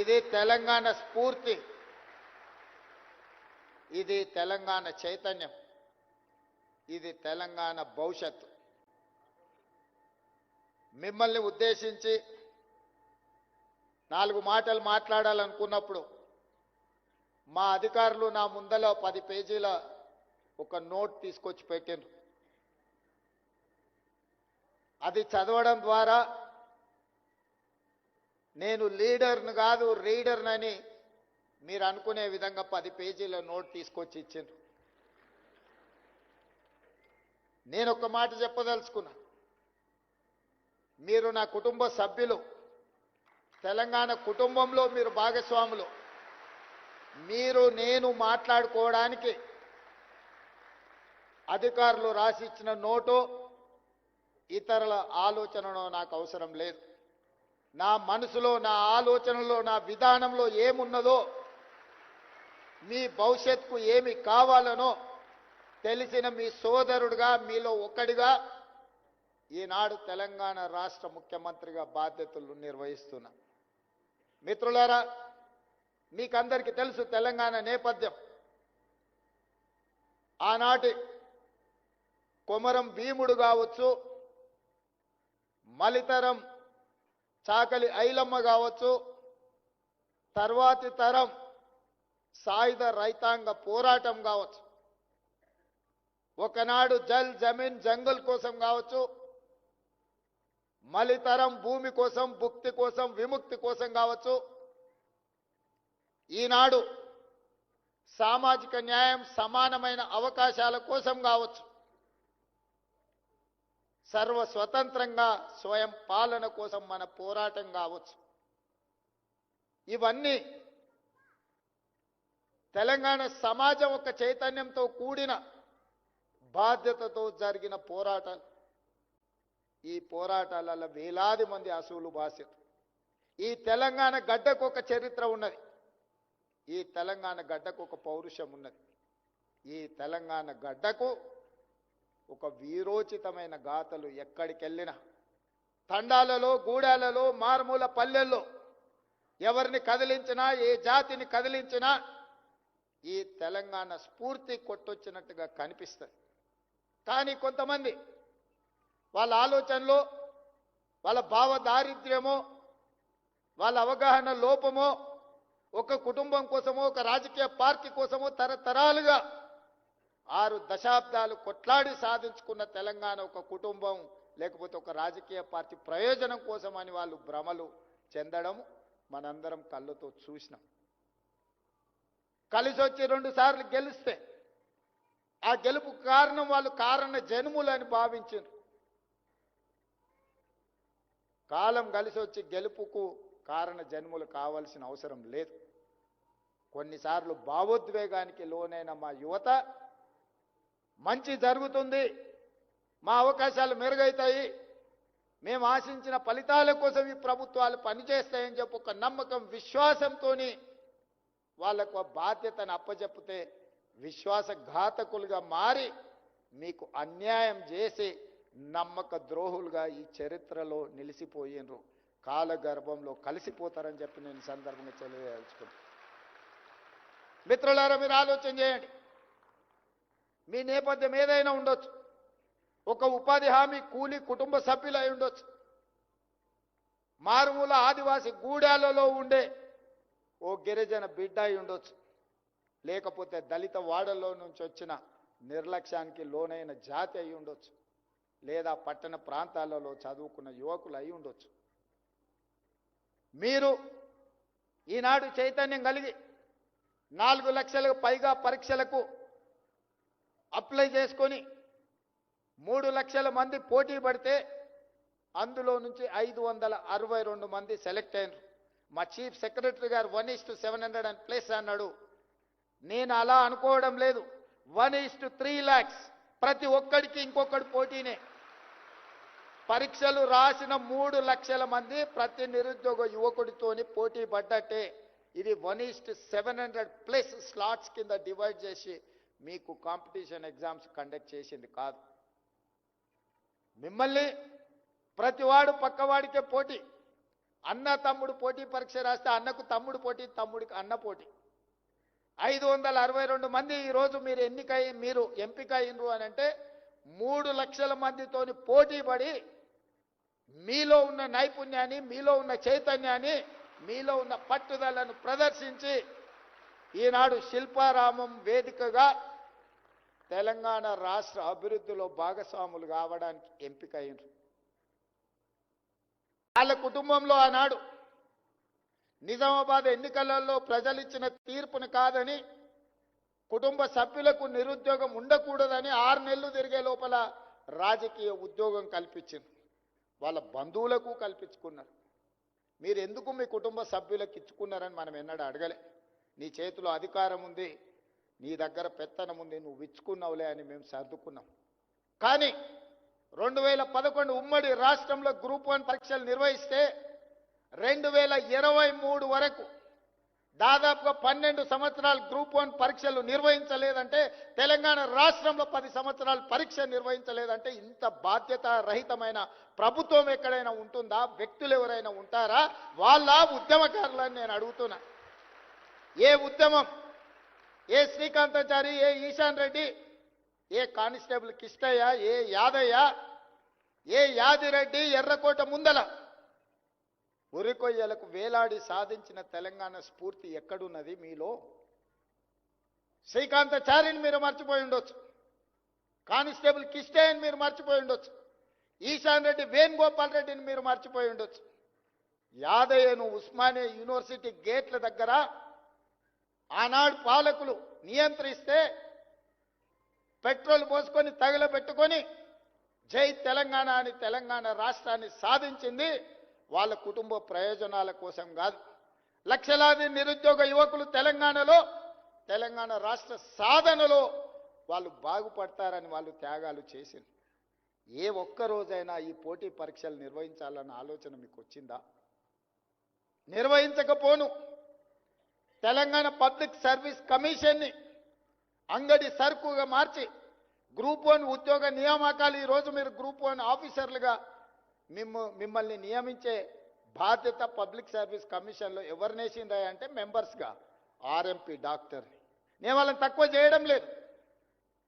S4: ఇది తెలంగాణ స్ఫూర్తి, ఇది తెలంగాణ చైతన్యం, ఇది తెలంగాణ భవిష్యత్తు. మిమ్మల్ని ఉద్దేశించి 4 మాటలు మాట్లాడాలనుకున్నప్పుడు మా అధికారులు నా ముందల 10 పేజీల ఒక నోట్ తీసుకొచ్చి పెట్టారు. అది చదవడం ద్వారా నేను లీడర్ను కాదు రీడర్నని మీరు అనుకునే విధంగా 10 పేజీల నోట్ తీసుకొచ్చి ఇచ్చారు. నేను ఒక మాట చెప్పదలుచుకున్నా, మీరు నా కుటుంబ సభ్యులు, తెలంగాణ కుటుంబంలో మీరు భాగస్వాములు. మీరు నేను మాట్లాడుకోవడానికి అధికారులు రాసిచ్చిన నోటో ఇతరుల ఆలోచననో నాకు అవసరం లేదు. నా మనసులో, నా ఆలోచనలో, నా విధానంలో ఏమున్నదో, మీ భవిష్యత్తుకు ఏమి కావాలనో తెలిసిన మీ సోదరుడిగా, మీలో ఒకడిగా ఈనాడు తెలంగాణ రాష్ట్ర ముఖ్యమంత్రిగా బాధ్యతలు నిర్వహిస్తున్నా. మిత్రులారా, మీకందరికీ తెలుసు తెలంగాణ నేపథ్యం. ఆనాటి కొమరం భీముడు కావచ్చు, మలితరం చాకలి ఐలమ్మ కావచ్చు, తర్వాతి తరం సాయుధ రైతాంగ పోరాటం కావచ్చు, ఒకనాడు జల్ జమీన్ జంగల్ కోసం కావచ్చు, మలితరం భూమి కోసం, భుక్తి కోసం, విముక్తి కోసం కావచ్చు, ఈనాడు సామాజిక న్యాయం, సమానమైన అవకాశాల కోసం కావచ్చు, సర్వ స్వతంత్రంగా స్వయం పాలన కోసం మన పోరాటం కావచ్చు, ఇవన్నీ తెలంగాణ సమాజం ఒక చైతన్యంతో కూడిన బాధ్యతతో జరిగిన పోరాటాలు. ఈ పోరాటాలలో వేలాది మంది అసూలు బాధ్యత. ఈ తెలంగాణ గడ్డకు ఒక చరిత్ర ఉన్నది. ఈ తెలంగాణ గడ్డకు ఒక పౌరుషం ఉన్నది. ఈ తెలంగాణ గడ్డకు ఒక వీరోచితమైన గాథలు ఎక్కడికెళ్ళినా, తండాలలో, గూడాలలో, మారుమూల పల్లెల్లో ఎవరిని కదిలించినా, ఏ జాతిని కదిలించినా ఈ తెలంగాణ స్ఫూర్తి కొట్టొచ్చినట్టుగా కనిపిస్తుంది. కానీ కొంతమంది వాళ్ళ ఆలోచనలో, వాళ్ళ భావ దారిద్ర్యమో, వాళ్ళ అవగాహన లోపమో, ఒక కుటుంబం కోసమో, ఒక రాజకీయ పార్టీ కోసమో తరతరాలుగా 6 దశాబ్దాలు కొట్లాడి సాధించుకున్న తెలంగాణ ఒక కుటుంబం లేకపోతే ఒక రాజకీయ పార్టీ ప్రయోజనం కోసం అని వాళ్ళు భ్రమలు చెందడం మనందరం కళ్ళతో చూసినాం. కలిసి వచ్చి 2 సార్లు గెలిస్తే ఆ గెలుపు కారణం వాళ్ళు కారణ జన్ములని భావించారు. కాలం కలిసి వచ్చి గెలుపుకు కారణ జన్ములు కావాల్సిన అవసరం లేదు. కొన్నిసార్లు భావోద్వేగానికి లోనైన మా యువత మంచి జరుగుతుంది, మా అవకాశాలు మెరుగవుతాయి, మేము ఆశించిన ఫలితాల కోసం ఈ ప్రభుత్వాలు పనిచేస్తాయని చెప్పి ఒక నమ్మకం, విశ్వాసంతో వాళ్ళకు ఆ బాధ్యతను అప్పచెప్పితే విశ్వాసఘాతకులుగా మారి మీకు అన్యాయం చేసి నమ్మక ద్రోహులుగా ఈ చరిత్రలో నిలిచిపోయినరు, కాలగర్భంలో కలిసిపోతారని చెప్పి నేను సందర్భంగా తెలియదలుచుకున్నాను. మిత్రులారా, మీరు ఆలోచన చేయండి. మీ నేపథ్యం ఏదైనా ఉండొచ్చు. ఒక ఉపాధి హామీ కూలి కుటుంబ సభ్యులు అయి ఉండొచ్చు. మారుమూల ఆదివాసి గూడాలలో ఉండే ఓ గిరిజన బిడ్డ అయి ఉండొచ్చు. లేకపోతే దళిత వాడల్లో నుంచి వచ్చిన నిర్లక్ష్యానికి లోనైన జాతి అయి ఉండొచ్చు. లేదా పట్టణ ప్రాంతాలలో చదువుకున్న యువకులు అయి ఉండొచ్చు. మీరు ఈనాడు చైతన్యం కలిగి 4 లక్షలకు పైగా పరీక్షలకు అప్లై చేసుకొని 3 లక్షల మంది పోటీ పడితే అందులో నుంచి 562 మంది సెలెక్ట్ అయినారు. మా చీఫ్ సెక్రటరీ గారు 1:700+ అన్నాడు. నేను అలా అనుకోవడం లేదు. 1:3 lakhs. ప్రతి ఒక్కడికి ఇంకొకటి పోటీనే. పరీక్షలు రాసిన 3 లక్షల మంది ప్రతి నిరుద్యోగ యువకుడితోని పోటీ పడ్డట్టే. ఇది 1:700+ స్లాట్స్ కింద డివైడ్ చేసి మీకు కాంపిటీషన్ ఎగ్జామ్స్ కండక్ట్ చేసింది కాదు. మిమ్మల్ని ప్రతివాడు పక్కవాడికే పోటీ. అన్న తమ్ముడు పోటీ పరీక్ష రాస్తే అన్నకు తమ్ముడు పోటీ, తమ్ముడికి అన్న పోటీ. 562 మంది ఈరోజు మీరు ఎంపిక అయినరు అని అంటే 3 లక్షల మందితోని పోటీ పడి మీలో ఉన్న నైపుణ్యాన్ని, మీలో ఉన్న చైతన్యాన్ని, మీలో ఉన్న పట్టుదలను ప్రదర్శించి ఈనాడు శిల్పారామం వేదికగా తెలంగాణ రాష్ట్ర అభివృద్ధిలో భాగస్వాములు కావడానికి ఎంపిక అయినరు. వాళ్ళ కుటుంబంలో ఆనాడు నిజామాబాద్ ఎన్నికలలో ప్రజలిచ్చిన తీర్పును కాదని, కుటుంబ సభ్యులకు నిరుద్యోగం ఉండకూడదని 6 నెలలు తిరిగే లోపల రాజకీయ ఉద్యోగం కల్పించింది. వాళ్ళ బంధువులకు కల్పించుకున్నారు. మీరు ఎందుకు మీ కుటుంబ సభ్యులకు ఇచ్చుకున్నారని మనం ఎన్నడూ అడగలే. నీ చేతిలో అధికారం ఉంది, నీ దగ్గర పెత్తనం ఉంది, నువ్వు ఇచ్చుకున్నావులే అని మేము సర్దుకున్నాం. కానీ 2011 ఉమ్మడి రాష్ట్రంలో గ్రూప్ 1 పరీక్షలు నిర్వహిస్తే 2023 వరకు దాదాపుగా 12 సంవత్సరాలు గ్రూప్ 1 పరీక్షలు నిర్వహించలేదంటే, తెలంగాణ రాష్ట్రంలో 10 సంవత్సరాలు పరీక్ష నిర్వహించలేదంటే ఇంత బాధ్యత రహితమైన ప్రభుత్వం ఎక్కడైనా ఉంటుందా? వ్యక్తులు ఎవరైనా ఉంటారా? వాళ్ళ ఉద్యమకారులని నేను అడుగుతున్నా. ఏ ఉద్యమం, ఏ శ్రీకాంతాచారి, ఏ ఈశాన్ రెడ్డి, ఏ కానిస్టేబుల్ కిష్టయ్య, ఏ యాదయ్య, ఏ యాదిరెడ్డి ఎర్రకోట ముందల ఉరికొయ్యలకు వేలాడి సాధించిన తెలంగాణ స్ఫూర్తి ఎక్కడున్నది మీలో? శ్రీకాంతాచారిని మీరు మర్చిపోయి ఉండొచ్చు, కానిస్టేబుల్ కిష్టయ్యని మీరు మర్చిపోయి ఉండొచ్చు, ఈశాన్ రెడ్డి, వేణుగోపాల్ రెడ్డిని మీరు మర్చిపోయి ఉండొచ్చు. యాదయ్యను ఉస్మానియా యూనివర్సిటీ గేట్ల దగ్గర ఆనాడు పాలకులు నియంత్రిస్తే పెట్రోల్ పోసుకొని తగలబెట్టుకొని జై తెలంగాణ అని తెలంగాణ రాష్ట్రాన్ని సాధించింది వాళ్ళ కుటుంబ ప్రయోజనాల కోసం కాదు. లక్షలాది నిరుద్యోగ యువకులు తెలంగాణలో, తెలంగాణ రాష్ట్ర సాధనలో వాళ్ళు బాగుపడతారని వాళ్ళు త్యాగాలు చేసింది. ఏ ఒక్క రోజైనా ఈ పోటీ పరీక్షలు నిర్వహించాలన్న ఆలోచన మీకు వచ్చిందా? నిర్వహించకపోను తెలంగాణ పబ్లిక్ సర్వీస్ కమిషన్ని అంగడి సరుకుగా మార్చి గ్రూప్ 1 ఉద్యోగ నియామకాలు ఈరోజు మీరు గ్రూప్ 1 ఆఫీసర్లుగా మిమ్మల్ని నియమించే బాధ్యత పబ్లిక్ సర్వీస్ కమిషన్లో ఎవరు నేసిందా అంటే మెంబర్స్గా ఆర్ఎంపీ డాక్టర్ని. నేను వాళ్ళని తక్కువ చేయడం లేదు.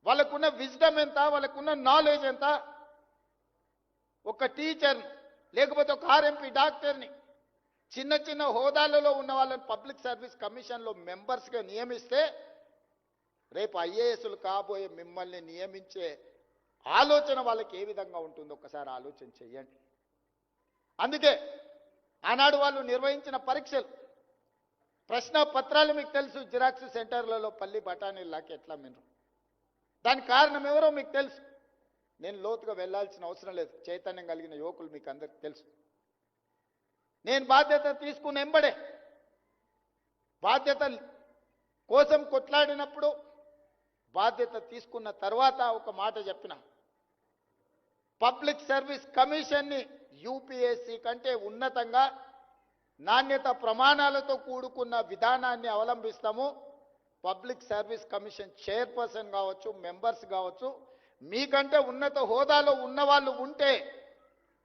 S4: వాళ్ళకున్న విజ్డమ్ ఎంత, వాళ్ళకున్న నాలెడ్జ్ ఎంత. ఒక టీచర్ని లేకపోతే ఒక ఆర్ఎంపీ డాక్టర్ని చిన్న చిన్న హోదాలలో ఉన్న వాళ్ళని పబ్లిక్ సర్వీస్ కమిషన్లో మెంబర్స్గా నియమిస్తే రేపు ఐఏఎస్లు కాబోయే మిమ్మల్ని నియమించే ఆలోచన వాళ్ళకి ఏ విధంగా ఉంటుందో ఒకసారి ఆలోచన చెయ్యండి. అందుకే ఆనాడు వాళ్ళు నిర్వహించిన పరీక్షలు, ప్రశ్న పత్రాలు మీకు తెలుసు, జిరాక్స్ సెంటర్లలో పల్లి బఠానీలాకి ఎట్లా మినరు. దానికి కారణం ఎవరో మీకు తెలుసు. నేను లోతుగా వెళ్లాల్సిన అవసరం లేదు. చైతన్యం కలిగిన యువకులు మీకు అందరికి తెలుసు. నేను బాధ్యత తీసుకుని ఎంబడే బాధ్యత కోసం కొట్లాడినప్పుడు, బాధ్యత తీసుకున్న తర్వాత ఒక మాట చెప్పిన, పబ్లిక్ సర్వీస్ కమిషన్ని యూపీఎస్సీ కంటే ఉన్నతంగా నాణ్యత ప్రమాణాలతో కూడుకున్న విధానాన్ని అవలంబిస్తాము. పబ్లిక్ సర్వీస్ కమిషన్ చైర్పర్సన్ కావచ్చు, మెంబర్స్ కావచ్చు, మీకంటే ఉన్నత హోదాలో ఉన్నవాళ్ళు ఉంటే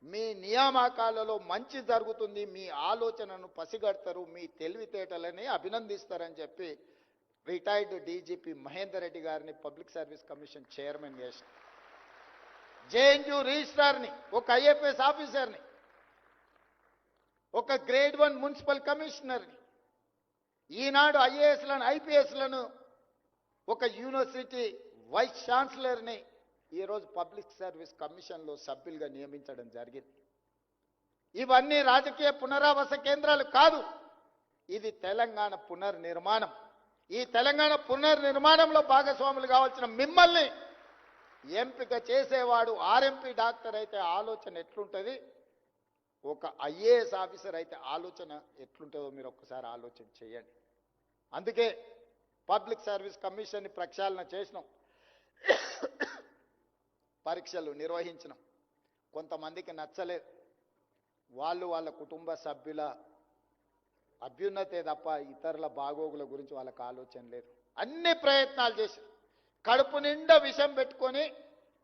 S4: మీ నియామకాలలో మంచి జరుగుతుంది, మీ ఆలోచనను పసిగడతారు, మీ తెలివితేటలని అభినందిస్తారని చెప్పి రిటైర్డ్ డీజీపీ మహేందర్ రెడ్డి గారిని పబ్లిక్ సర్వీస్ కమిషన్ చైర్మన్ చేసి, జేఎన్యూ రిజిస్ట్రార్ని, ఒక ఐఎఫ్ఎస్ ఆఫీసర్ని, ఒక గ్రేడ్ 1 మున్సిపల్ కమిషనర్ని, ఈనాడు ఐఏఎస్లను ఐపీఎస్లను, ఒక యూనివర్సిటీ వైస్ ఛాన్సలర్ని ఈరోజు పబ్లిక్ సర్వీస్ కమిషన్లో సభ్యులుగా నియమించడం జరిగింది. ఇవన్నీ రాజకీయ పునరావాస కేంద్రాలు కాదు, ఇది తెలంగాణ పునర్నిర్మాణం. ఈ తెలంగాణ పునర్నిర్మాణంలో భాగస్వాములు కావాల్సిన మిమ్మల్ని ఎంపిక చేసేవాడు ఆర్ఎంపీ డాక్టర్ అయితే ఆలోచన ఎట్లుంటుంది, ఒక ఐఏఎస్ ఆఫీసర్ అయితే ఆలోచన ఎట్లుంటుందో మీరు ఒక్కసారి ఆలోచన చేయండి. అందుకే పబ్లిక్ సర్వీస్ కమిషన్ని ప్రక్షాళన చేసినాం, పరీక్షలు నిర్వహించినాం. కొంతమందికి నచ్చలేదు, వాళ్ళు వాళ్ళ కుటుంబ సభ్యుల అభ్యున్నతే తప్ప ఇతరుల బాగోగుల గురించి వాళ్ళకి ఆలోచన లేదు. అన్ని ప్రయత్నాలు చేసి కడుపు నిండా విషం పెట్టుకొని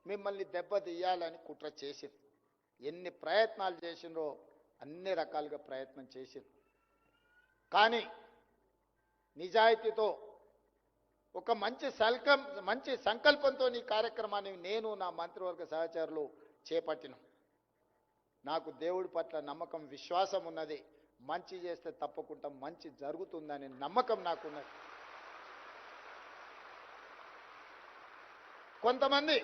S4: మిమ్మల్ని దెబ్బతీయాలని కుట్ర చేసింది. ఎన్ని ప్రయత్నాలు చేసినరో అన్ని రకాలుగా ప్రయత్నం చేసింది. కానీ నిజాయితీతో ఒక మంచి సంకల్పంతో ఈ కార్యక్రమాన్ని నేను నా మంత్రివర్గ సహచరులు చేపట్టినాం. నాకు దేవుడి పట్ల నమ్మకం, విశ్వాసం ఉన్నది. మంచి చేస్తే తప్పకుండా మంచి జరుగుతుందనే నమ్మకం నాకున్నది. కొంతమంది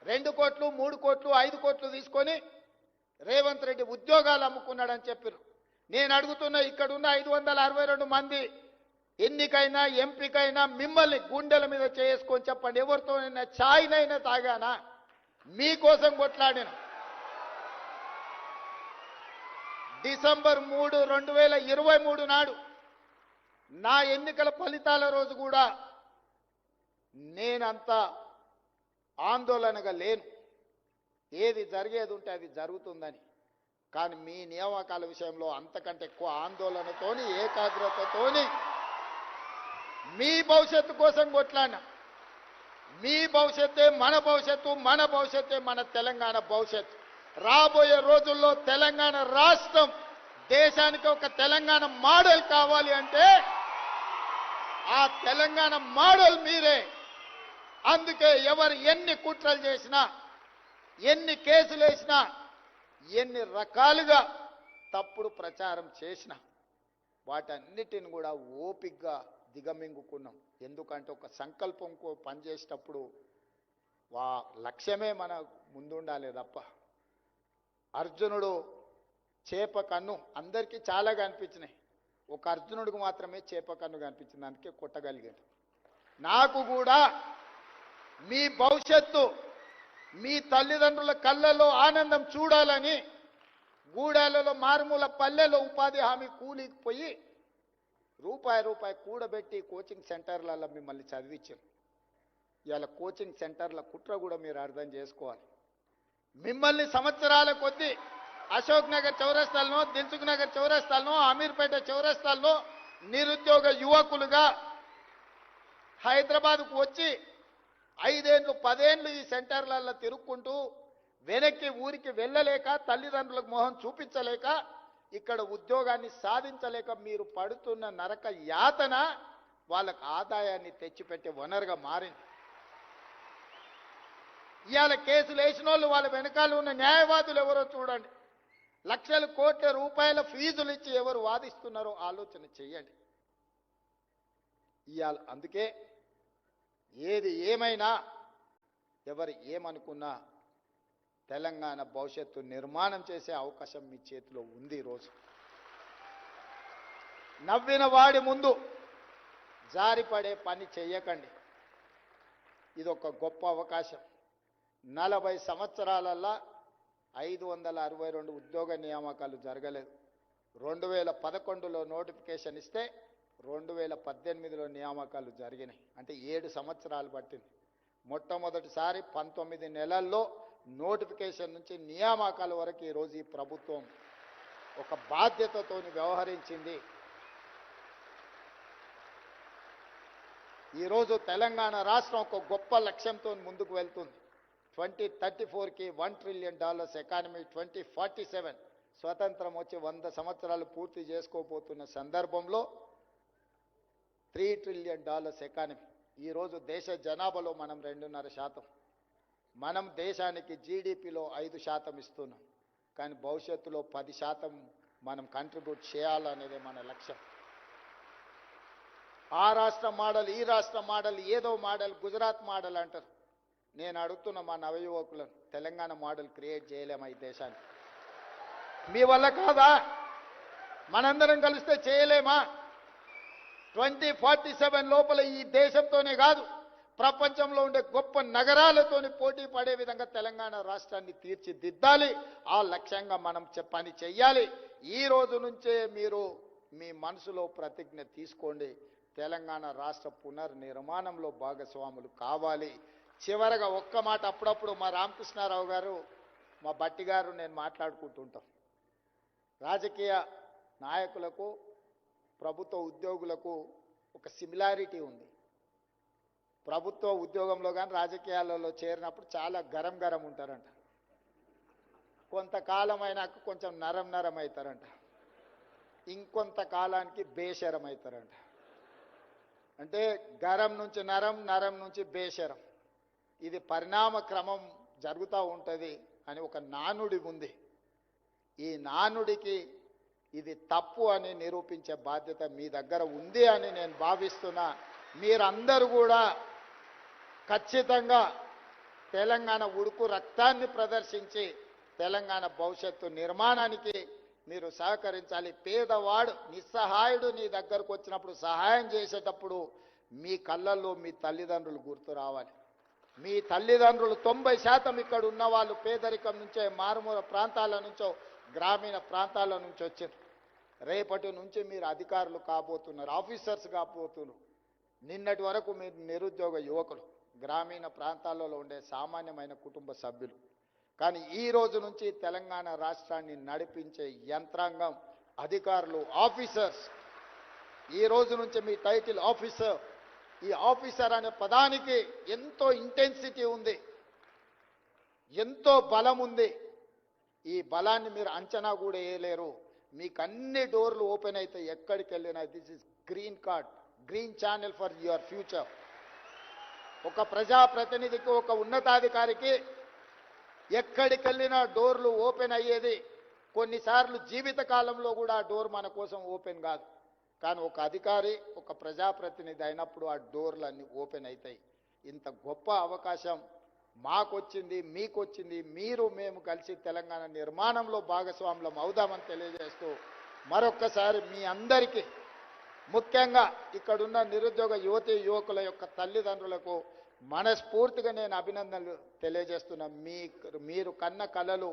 S4: 2 కోట్లు 3 కోట్లు 5 కోట్లు తీసుకొని రేవంత్ రెడ్డి ఉద్యోగాలు అమ్ముకున్నాడని చెప్పారు. నేను అడుగుతున్నా, ఇక్కడున్న 562 మంది ఎన్నికైనా ఎంపికైనా మిమ్మల్ని గుండెల మీద చేసుకొని చెప్పండి, ఎవరితోనైనా ఛాయ్నైనా తాగానా? మీకోసం కొట్లాడిన డిసెంబర్ 3, 2023 నాడు నా ఎన్నికల ఫలితాల రోజు కూడా నేనంత ఆందోళనగా లేను. ఏది జరిగేది ఉంటే అది జరుగుతుందని. కానీ మీ నియామకాల విషయంలో అంతకంటే ఎక్కువ ఆందోళనతోని ఏకాగ్రతతోని మీ భవిష్యత్తు కోసం కొట్లాడినా. మీ భవిష్యత్తే మన భవిష్యత్తు, మన భవిష్యత్తే మన తెలంగాణ భవిష్యత్తు. రాబోయే రోజుల్లో తెలంగాణ రాష్ట్రం దేశానికి ఒక తెలంగాణ మోడల్ కావాలి అంటే ఆ తెలంగాణ మోడల్ మీరే. అందుకే ఎవరు ఎన్ని కుట్రలు చేసినా, ఎన్ని కేసులు వేసినా, ఎన్ని రకాలుగా తప్పుడు ప్రచారం చేసినా వాటన్నిటిని కూడా ఓపికగా దిగమింగుకున్నాం. ఎందుకంటే ఒక సంకల్పంకు పనిచేసేటప్పుడు లక్ష్యమే మన ముందుండాలి తప్ప. అర్జునుడు చేప కన్ను అందరికీ చాలా కనిపించినాయి, ఒక అర్జునుడికి మాత్రమే చేప కన్ను కనిపించింది, అందుకే కొట్టగలిగాడు. నాకు కూడా మీ భవిష్యత్తు, మీ తల్లిదండ్రుల కళ్ళలో ఆనందం చూడాలని గూడాలలో మారుమూల పల్లెలో ఉపాధి హామీ కూలికి పోయి రూపాయి కూడబెట్టి కోచింగ్ సెంటర్లలో మిమ్మల్ని చదివించాను. ఇవాళ కోచింగ్ సెంటర్ల కుట్ర కూడా మీరు అర్థం చేసుకోవాలి. మిమ్మల్ని సంవత్సరాల కొద్దీ అశోక్ నగర్ చౌరస్తాల్లో, దిల్సుఖ్ నగర్ చౌరస్తాల్లో, అమీర్పేట చౌరస్తాల్లో నిరుద్యోగ యువకులుగా హైదరాబాద్కు వచ్చి 5 ఏళ్ళు 10 ఏళ్ళు ఈ సెంటర్లలో తిరుక్కుంటూ వెనక్కి ఊరికి వెళ్ళలేక, తల్లిదండ్రులకు మొహం చూపించలేక, ఇక్కడ ఉద్యోగాన్ని సాధించలేక మీరు పడుతున్న నరక యాతన వాళ్ళకు ఆదాయాన్ని తెచ్చిపెట్టే వనరుగా మారింది. ఇవాళ కేసులు వేసిన వాళ్ళు వాళ్ళ వెనకాల ఉన్న న్యాయవాదులు ఎవరో చూడండి. లక్షల కోట్ల రూపాయల ఫీజులు ఇచ్చి ఎవరు వాదిస్తున్నారో ఆలోచన చెయ్యండి. ఇవాళ అందుకే ఏది ఏమైనా ఎవరు ఏమనుకున్నా తెలంగాణ భవిష్యత్తు నిర్మాణం చేసే అవకాశం మీ చేతిలో ఉంది. ఈరోజు నవ్విన వాడి ముందు జారిపడే పని చెయ్యకండి. ఇది ఒక గొప్ప అవకాశం. 40 సంవత్సరాలల్లా 562 ఉద్యోగ నియామకాలు జరగలేదు. 2011లో నోటిఫికేషన్ ఇస్తే 2018లో నియామకాలు జరిగినాయి. అంటే 7 సంవత్సరాలు పట్టింది. మొట్టమొదటిసారి 19 నెలల్లో నోటిఫికేషన్ నుంచి నియామకాల వరకు ఈరోజు ఈ ప్రభుత్వం ఒక బాధ్యతతో వ్యవహరించింది. ఈరోజు తెలంగాణ రాష్ట్రం ఒక గొప్ప లక్ష్యంతో ముందుకు వెళ్తుంది. 2034కి $1 ట్రిలియన్ ఎకానమీ, 2047 స్వతంత్రం వచ్చి 100 సంవత్సరాలు పూర్తి చేసుకోబోతున్న సందర్భంలో $3 ట్రిలియన్ ఎకానమీ. ఈరోజు దేశ జనాభాలో మనం 2.5%, మనం దేశానికి జీడిపిలో 5% ఇస్తున్నాం. కానీ భవిష్యత్తులో 10% మనం కంట్రిబ్యూట్ చేయాలనేదే మన లక్ష్యం. ఆ రాష్ట్ర మోడల్, ఈ రాష్ట్ర మోడల్, ఏదో మోడల్, గుజరాత్ మోడల్ అంటారు. నేను అడుగుతున్న మా నవయువకులను, తెలంగాణ మోడల్ క్రియేట్ చేయలేమా ఈ దేశాన్ని? మీ వల్ల కాదా? మనందరం కలిస్తే చేయలేమా? 2047 లోపల ఈ దేశంతోనే కాదు ప్రపంచంలో ఉండే గొప్ప నగరాలతోని పోటీ పడే విధంగా తెలంగాణ రాష్ట్రాన్ని తీర్చిదిద్దాలి. ఆ లక్ష్యంగా మనం పని చెయ్యాలి. ఈ రోజు నుంచే మీరు మీ మనసులో ప్రతిజ్ఞ తీసుకోండి. తెలంగాణ రాష్ట్ర పునర్నిర్మాణంలో భాగస్వాములు కావాలి. చివరగా ఒక్క మాట, అప్పుడప్పుడు మా రామకృష్ణారావు గారు, మా బట్టి గారు నేను మాట్లాడుకుంటుంటాం. రాజకీయ నాయకులకు ప్రభుత్వ ఉద్యోగులకు ఒక సిమిలారిటీ ఉంది. ప్రభుత్వ ఉద్యోగంలో కానీ రాజకీయాలలో చేరినప్పుడు చాలా గరం ఉంటారంట. కొంతకాలం అయినాక కొంచెం నరం అవుతారంట. ఇంకొంత కాలానికి బేషరం అవుతారంట. అంటే గరం నుంచి నరం, నరం నుంచి బేషరం. ఇది పరిణామ క్రమం జరుగుతూ ఉంటుంది అని ఒక నానుడి ఉంది. ఈ నానుడికి ఇది తప్పు అని నిరూపించే బాధ్యత మీ దగ్గర ఉంది అని నేను భావిస్తున్నా. మీరందరూ కూడా ఖచ్చితంగా తెలంగాణ ఉడుకు రక్తాన్ని ప్రదర్శించి తెలంగాణ భవిష్యత్తు నిర్మాణానికి మీరు సహకరించాలి. పేదవాడు, నిస్సహాయుడు నీ దగ్గరకు వచ్చినప్పుడు సహాయం చేసేటప్పుడు మీ కళ్ళల్లో మీ తల్లిదండ్రులు గుర్తు రావాలి. మీ తల్లిదండ్రులు 90% ఇక్కడ ఉన్న వాళ్ళు పేదరికం నుంచే, మారుమూల ప్రాంతాల నుంచో, గ్రామీణ ప్రాంతాల నుంచి వచ్చారు. రేపటి నుంచి మీరు అధికారులు కాబోతున్నారు, ఆఫీసర్స్ కాబోతున్నారు. నిన్నటి వరకు మీరు నిరుద్యోగ యువకులు, గ్రామీణ ప్రాంతాలలో ఉండే సామాన్యమైన కుటుంబ సభ్యులు. కానీ ఈ రోజు నుంచి తెలంగాణ రాష్ట్రాన్ని నడిపించే యంత్రాంగం అధికారులు ఆఫీసర్స్ ఈ రోజు నుంచి మీ టైటిల్ ఆఫీసర్. ఈ ఆఫీసర్ అనే పదానికి ఎంతో ఇంటెన్సిటీ ఉంది, ఎంతో బలం ఉంది. ఈ బలాన్ని మీరు అంచనా కూడా వేయలేరు. మీకు అన్ని డోర్లు ఓపెన్ అయితే ఎక్కడికి వెళ్ళినా this is green card, green channel for your future. ఒక ప్రజాప్రతినిధికి, ఒక ఉన్నతాధికారికి ఎక్కడికి వెళ్ళినా డోర్లు ఓపెన్ అయ్యేది. కొన్నిసార్లు జీవిత కాలంలో కూడా ఆ డోర్ మన కోసం ఓపెన్ కాదు. కానీ ఒక అధికారి, ఒక ప్రజాప్రతినిధి అయినప్పుడు ఆ డోర్లు అన్నీ ఓపెన్ అవుతాయి. ఇంత గొప్ప అవకాశం మాకొచ్చింది, మీకొచ్చింది. మీరు మేము కలిసి తెలంగాణ నిర్మాణంలో భాగస్వాములం అవుదామని తెలియజేస్తూ మరొక్కసారి మీ అందరికీ, ముఖ్యంగా ఇక్కడున్న నిరుద్యోగ యువతి యువకుల యొక్క తల్లిదండ్రులకు మనస్ఫూర్తిగా నేను అభినందనలు తెలియజేస్తున్నా. మీరు కన్న కలలు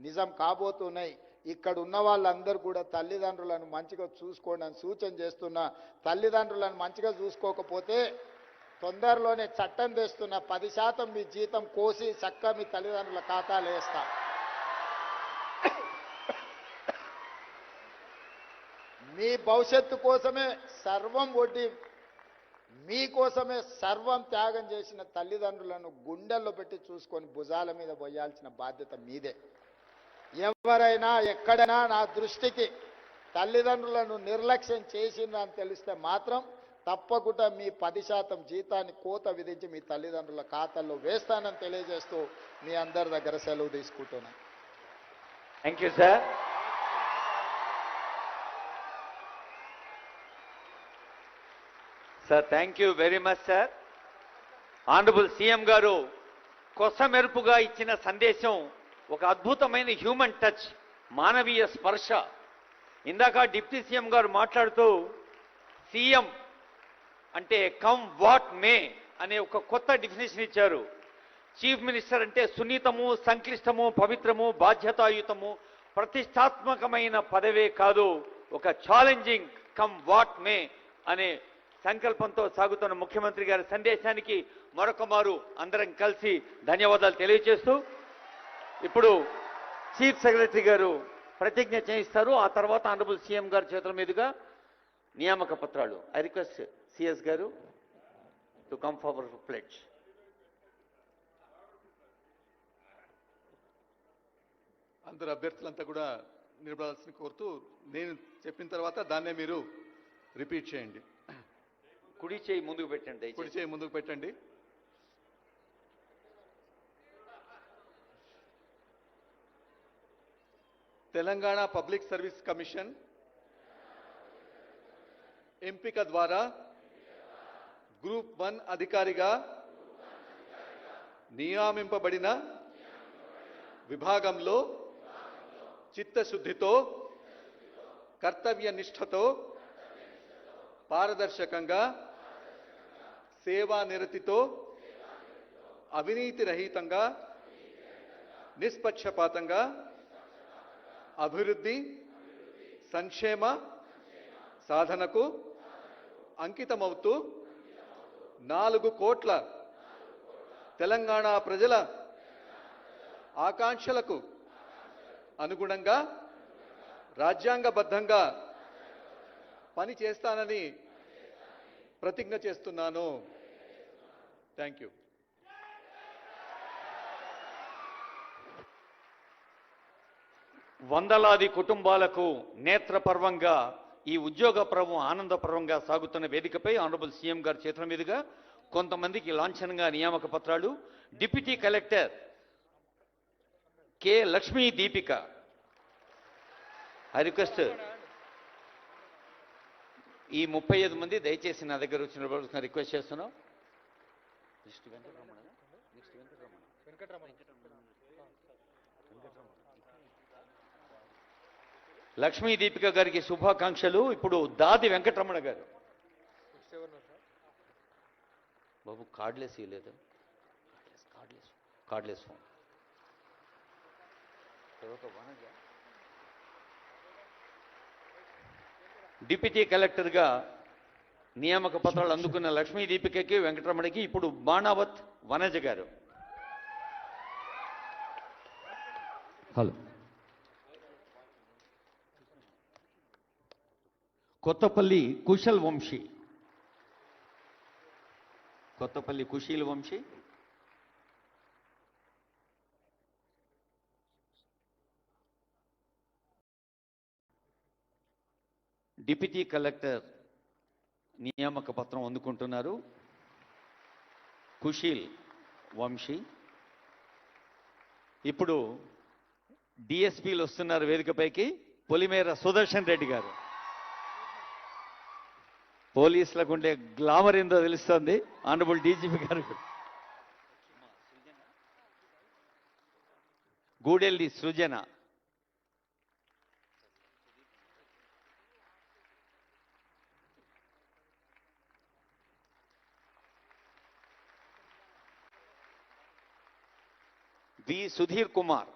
S4: నిజం కాబోతున్నాయి. ఇక్కడ ఉన్న వాళ్ళందరూ కూడా తల్లిదండ్రులను మంచిగా చూసుకోండి అని సూచన చేస్తున్నా. తల్లిదండ్రులను మంచిగా చూసుకోకపోతే తొందరలోనే చట్టం తెస్తున్నా, 10% మీ జీతం కోసి చక్కగా మీ తల్లిదండ్రుల ఖాతాలు వేస్తా. మీ భవిష్యత్తు కోసమే సర్వం ఒడ్డి, మీకోసమే సర్వం త్యాగం చేసిన తల్లిదండ్రులను గుండెల్లో పెట్టి చూసుకొని భుజాల మీద పోయాల్సిన బాధ్యత మీదే. ఎవరైనా ఎక్కడైనా నా దృష్టికి తల్లిదండ్రులను నిర్లక్ష్యం చేసిందని తెలిస్తే మాత్రం తప్పకుండా మీ 10% జీతాన్ని కోత విధించి మీ తల్లిదండ్రుల ఖాతాల్లో వేస్తానని తెలియజేస్తూ మీ అందరి దగ్గర సెలవు తీసుకుంటున్నాను.
S1: Thank you sir. Sir thank you very much sir. Honourable CM గారు కొసమెరుపుగా ఇచ్చిన సందేశం ఒక అద్భుతమైన హ్యూమన్ టచ్, మానవీయ స్పర్శ. ఇందాక డిప్యూటీ సీఎం గారు మాట్లాడుతూ సీఎం అంటే కమ్ వాట్ మే అనే ఒక కొత్త డెఫినేషన్ ఇచ్చారు. చీఫ్ మినిస్టర్ అంటే సున్నితము, సంక్లిష్టము, పవిత్రము, బాధ్యతాయుతము, ప్రతిష్టాత్మకమైన పదవే కాదు, ఒక ఛాలెంజింగ్ కమ్ వాట్ మే అనే సంకల్పంతో సాగుతున్న ముఖ్యమంత్రి గారి సందేశానికి మరొక మారు అందరం కలిసి ధన్యవాదాలు తెలియజేస్తూ ఇప్పుడు చీఫ్ సెక్రటరీ గారు ప్రతిజ్ఞ చేయిస్తారు. ఆ తర్వాత ఆనరబుల్ సీఎం గారి చేతుల మీదుగా నియామక పత్రాలు. ఐ రిక్వెస్ట్ సిఎస్ గారు to come forward for pledge.
S5: అందరు అభ్యర్థులంతా కూడా నిలబడాల్సింది కోరుతూ నేను చెప్పిన తర్వాత దాన్నే మీరు రిపీట్ చేయండి.
S1: కుడి చేయి ముందుకు పెట్టండి.
S5: కుడి చేయి ముందుకు పెట్టండి. తెలంగాణ పబ్లిక్ సర్వీస్ కమిషన్ ఎంపిక ద్వారా గ్రూప్ 1 అధికారిగా నియమింపబడిన విభాగంలో చిత్తశుద్ధితో, కర్తవ్య నిష్ఠతో, పారదర్శకంగా, సేవానిరతితో, అవినీతి రహితంగా, నిష్పక్షపాతంగా అభివృద్ధి, సంక్షేమ సాధనకు అంకితమవుతూ 4 కోట్ల తెలంగాణ ప్రజల ఆకాంక్షలకు అనుగుణంగా రాజ్యాంగబద్ధంగా పని చేస్తానని ప్రతిజ్ఞ చేస్తున్నాను. Thank you.
S1: వందలాది కుటుంబాలకు నేత్రపర్వంగా ఈ ఉద్యోగ పర్వం ఆనందపర్వంగా సాగుతున్న వేదికపై ఆనరబుల్ సీఎం గారి చేతుల మీదుగా కొంతమందికి లాంఛనంగా నియామక పత్రాలు. Deputy collector K Lakshmi Deepika. I request ఈ 35 మంది దయచేసి నా దగ్గర వచ్చిన రిక్వెస్ట్ చేస్తున్నాం. లక్ష్మీ దీపిక గారికి శుభాకాంక్షలు. ఇప్పుడు దాది వెంకటరమణ గారు. బాబు కార్డ్లెస్ ఇవ్వలేదు, కార్డ్లెస్ ఫోన్. డిప్యూటీ కలెక్టర్గా నియామక పత్రాలు అందుకున్న లక్ష్మీ దీపికకి, వెంకటరమణకి ఇప్పుడు Banavath Vanaja garu. Hello. Kothapalli Kushal Vamshi. Kothapalli Kusheel Vamshi. Deputy collector నియామక పత్రం అందుకుంటున్నారు కుశీల్ వంశీ. ఇప్పుడు డిఎస్పీలు వస్తున్నారు వేదికపైకి. పొలిమేర సుదర్శన్ రెడ్డి గారు. పోలీసులకు ఉండే గ్లామర్ ఏందో తెలుస్తోంది. ఆనరబుల్ డీజీపీ గారు. గూడెల్లి సృజన. వి సుధీర్ కుమార్.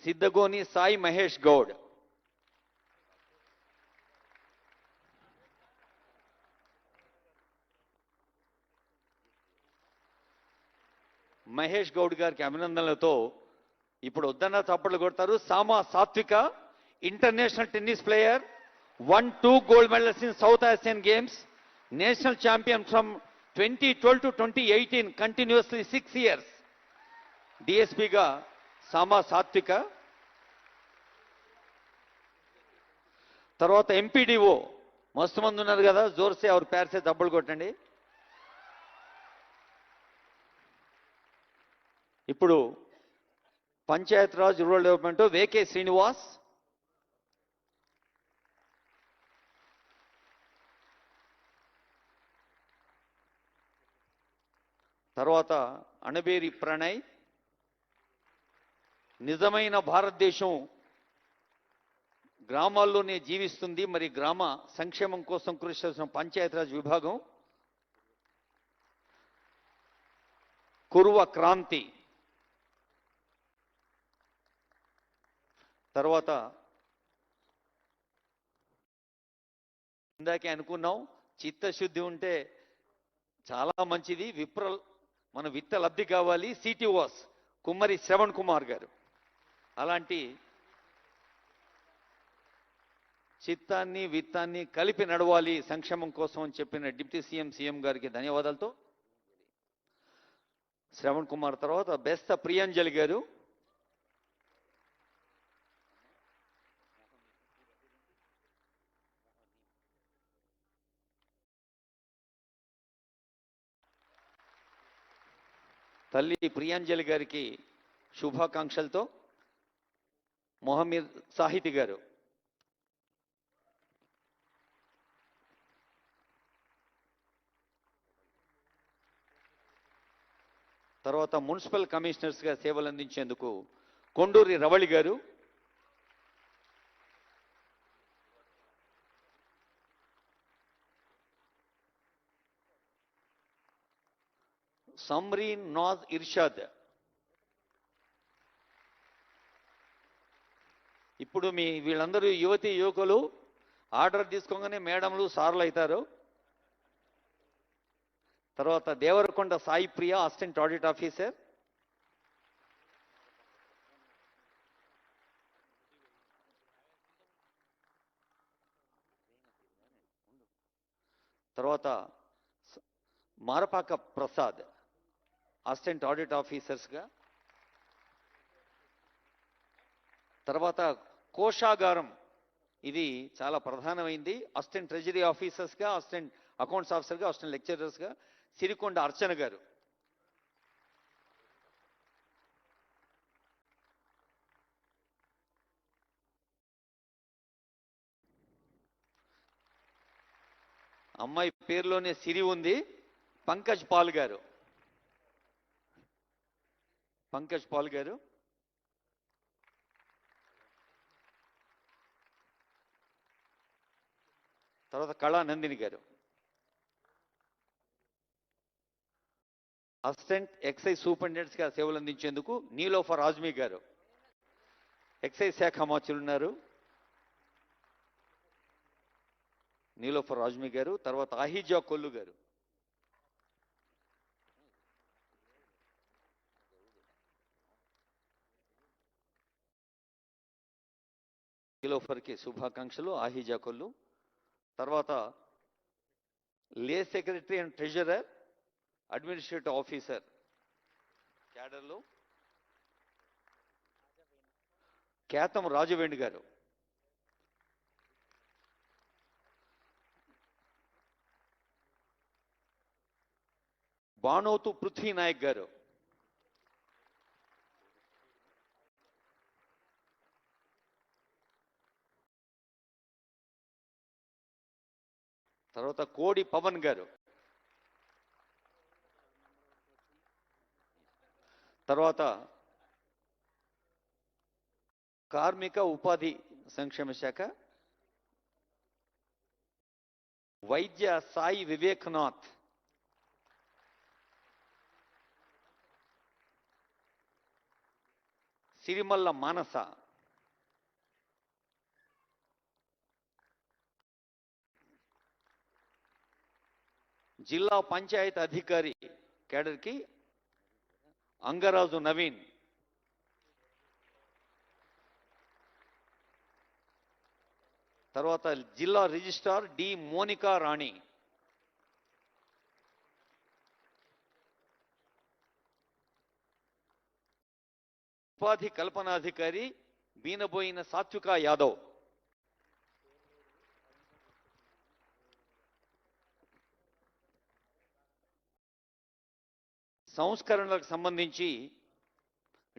S1: సిద్ధగోని సాయి మహేష్ గౌడ్. మహేష్ గౌడ్ గారికి అభినందనలతో ఇప్పుడు వద్దన్న చప్పట్లు కొడతారు. సామా సాత్విక, international tennis player, 1-2 gold medals in South Asian Games, national champion from 2012 to 2018, continuously 6 years. DSP గా సామా సాత్విక. తర్వాత ఎంపీడీఓ మస్తు మంది ఉన్నారు కదా, జోర్సే ఎవరు పేర్సే దబ్బులు కొట్టండి. ఇప్పుడు పంచాయత్ రాజ్ రూరల్ డెవలప్మెంట్ వేకే శ్రీనివాస్. తర్వాత అణబేరి ప్రణయ్. నిజమైన భారతదేశం గ్రామాల్లోనే జీవిస్తుంది. మరి గ్రామ సంక్షేమం కోసం కృషి చేసిన పంచాయతీరాజ్ విభాగం కురువ క్రాంతి. తర్వాత ఇందాకే అనుకున్నాం చిత్తశుద్ధి ఉంటే చాలా మంచిది. మన విత్త లబ్ధి కావాలి. సిటిఓస్ కుమ్మరి శ్రవణ్ కుమార్ గారు. అలాంటి చిత్తాన్ని విత్తాన్ని కలిపి నడవాలి సంక్షేమం కోసం అని చెప్పిన డిప్యూటీ సీఎం గారికి ధన్యవాదాలతో శ్రవణ్ కుమార్. తర్వాత బెస్త ప్రియాంజలి గారు. తల్లి ప్రియాంజలి గారికి శుభాకాంక్షలతో మొహమ్మద్ సాహితి గారు. తర్వాత మున్సిపల్ కమిషనర్స్గా సేవలు అందించేందుకు కొండూరి రవళి గారు. సమ్రీన్ నాజ్ ఇర్షాద్. ఇప్పుడు వీళ్ళందరూ యువతి యువకులు ఆర్డర్ తీసుకోగానే మేడంలు సార్లు అవుతారు. తర్వాత దేవరకొండ సాయి ప్రియ, అసిస్టెంట్ ఆడిట్ ఆఫీసర్. తర్వాత మారపాక ప్రసాద్, అసిస్టెంట్ ఆడిట్ ఆఫీసర్స్గా. తర్వాత కోశాగారం, ఇది చాలా ప్రధానమైంది. అసిస్టెంట్ ట్రెజరీ ఆఫీసర్స్గా, అసిస్టెంట్ అకౌంట్స్ ఆఫీసర్గా, అసిస్టెంట్ లెక్చరర్స్గా సిరికొండ అర్చన గారు. అమ్మాయి పేరులోనే సిరి ఉంది. పంకజ్ పాల్ గారు. పంకజ్ పాల్ గారు. తర్వాత కళానందిని గారు. అసిస్టెంట్ ఎక్సైజ్ సూపరింటెండెంట్స్గా సేవలు అందించేందుకు నీలోఫర్ ఆజ్మీ గారు. ఎక్సైజ్ శాఖ మార్చులు ఉన్నారు. నీలోఫర్ రాజ్మి గారు, తర్వాత ఆహిజా కొల్లు గారు. నీలోఫర్కి శుభాకాంక్షలు. ఆహిజా కొల్లు. తర్వాత లే secretary and treasurer, administrative officer క్యాడర్లో కేతం రాజవేణి గారు. బాణోతు పృథ్వీ నాయక్ గారు. తర్వాత కోడి పవన్ గారు. తర్వాత కార్మిక ఉపాధి సంక్షేమ శాఖ వైద్య సాయి వివేక్నాథ్. సిరిమల్ల మానస. జిల్లా పంచాయత్ అధికారి కేడర్కి అంగరాజు నవీన్. తర్వాత జిల్లా రిజిస్ట్రార్ డి మోనికా రాణి. ఉపాధి కల్పనాధికారి బీనబోయిన సాత్విక యాదవ్. సంస్కరణలకు సంబంధించి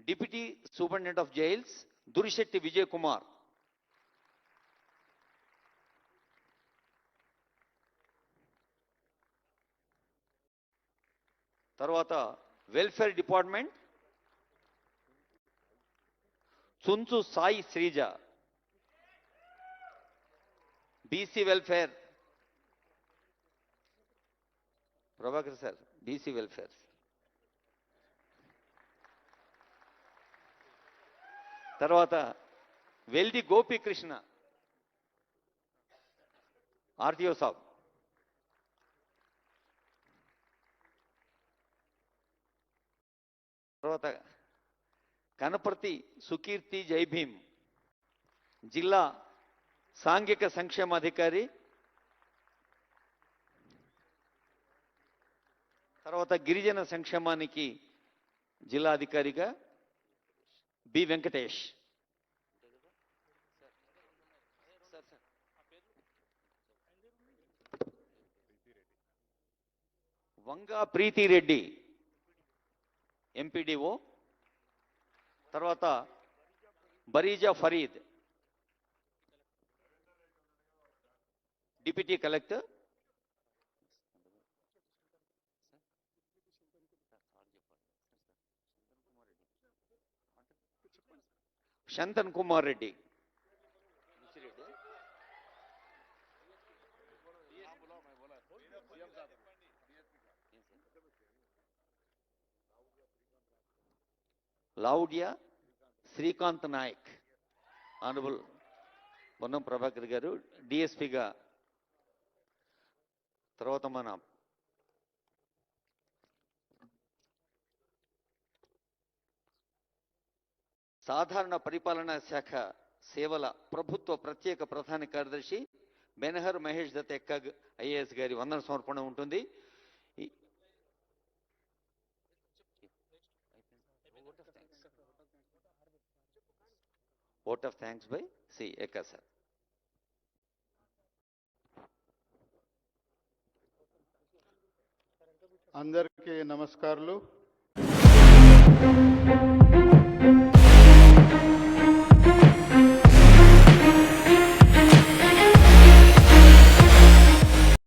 S1: deputy superintendent of jails Durishetti Vijay Kumar. తర్వాత welfare department Chunchu Sai Srija. BC welfare Prabhakar sir, BC welfare. తర్వాత వెల్ది గోపీకృష్ణ ఆర్టీఓ సాబ్. తర్వాత కనపర్తి సుకీర్తి జైభీం జిల్లా సాంఘిక సంక్షేమాధికారి. తర్వాత గిరిజన సంక్షేమానికి జిల్లా అధికారిగా బి వెంకటేష్. వంగా ప్రీతిరెడ్డి ఎంపీడీఓ. తర్వాత Bareeja Fareed deputy collector. Shantan Kumar Reddy. Laudya Srikanth Naik. Honourable Ponnam Prabhakar garu డిఎస్పిగా. తర్వాత మన సాధారణ పరిపాలనా శాఖ సేవల ప్రభుత్వ ప్రత్యేక ప్రధాన కార్యదర్శి బెనహర్ మహేష్ దత్ ఎక్కగ్ ఐఏఎస్ గారి వందన సమర్పణ ఉంటుంది. Vote of thanks by C Ekka sir.
S6: అందరికీ నమస్కారాలు.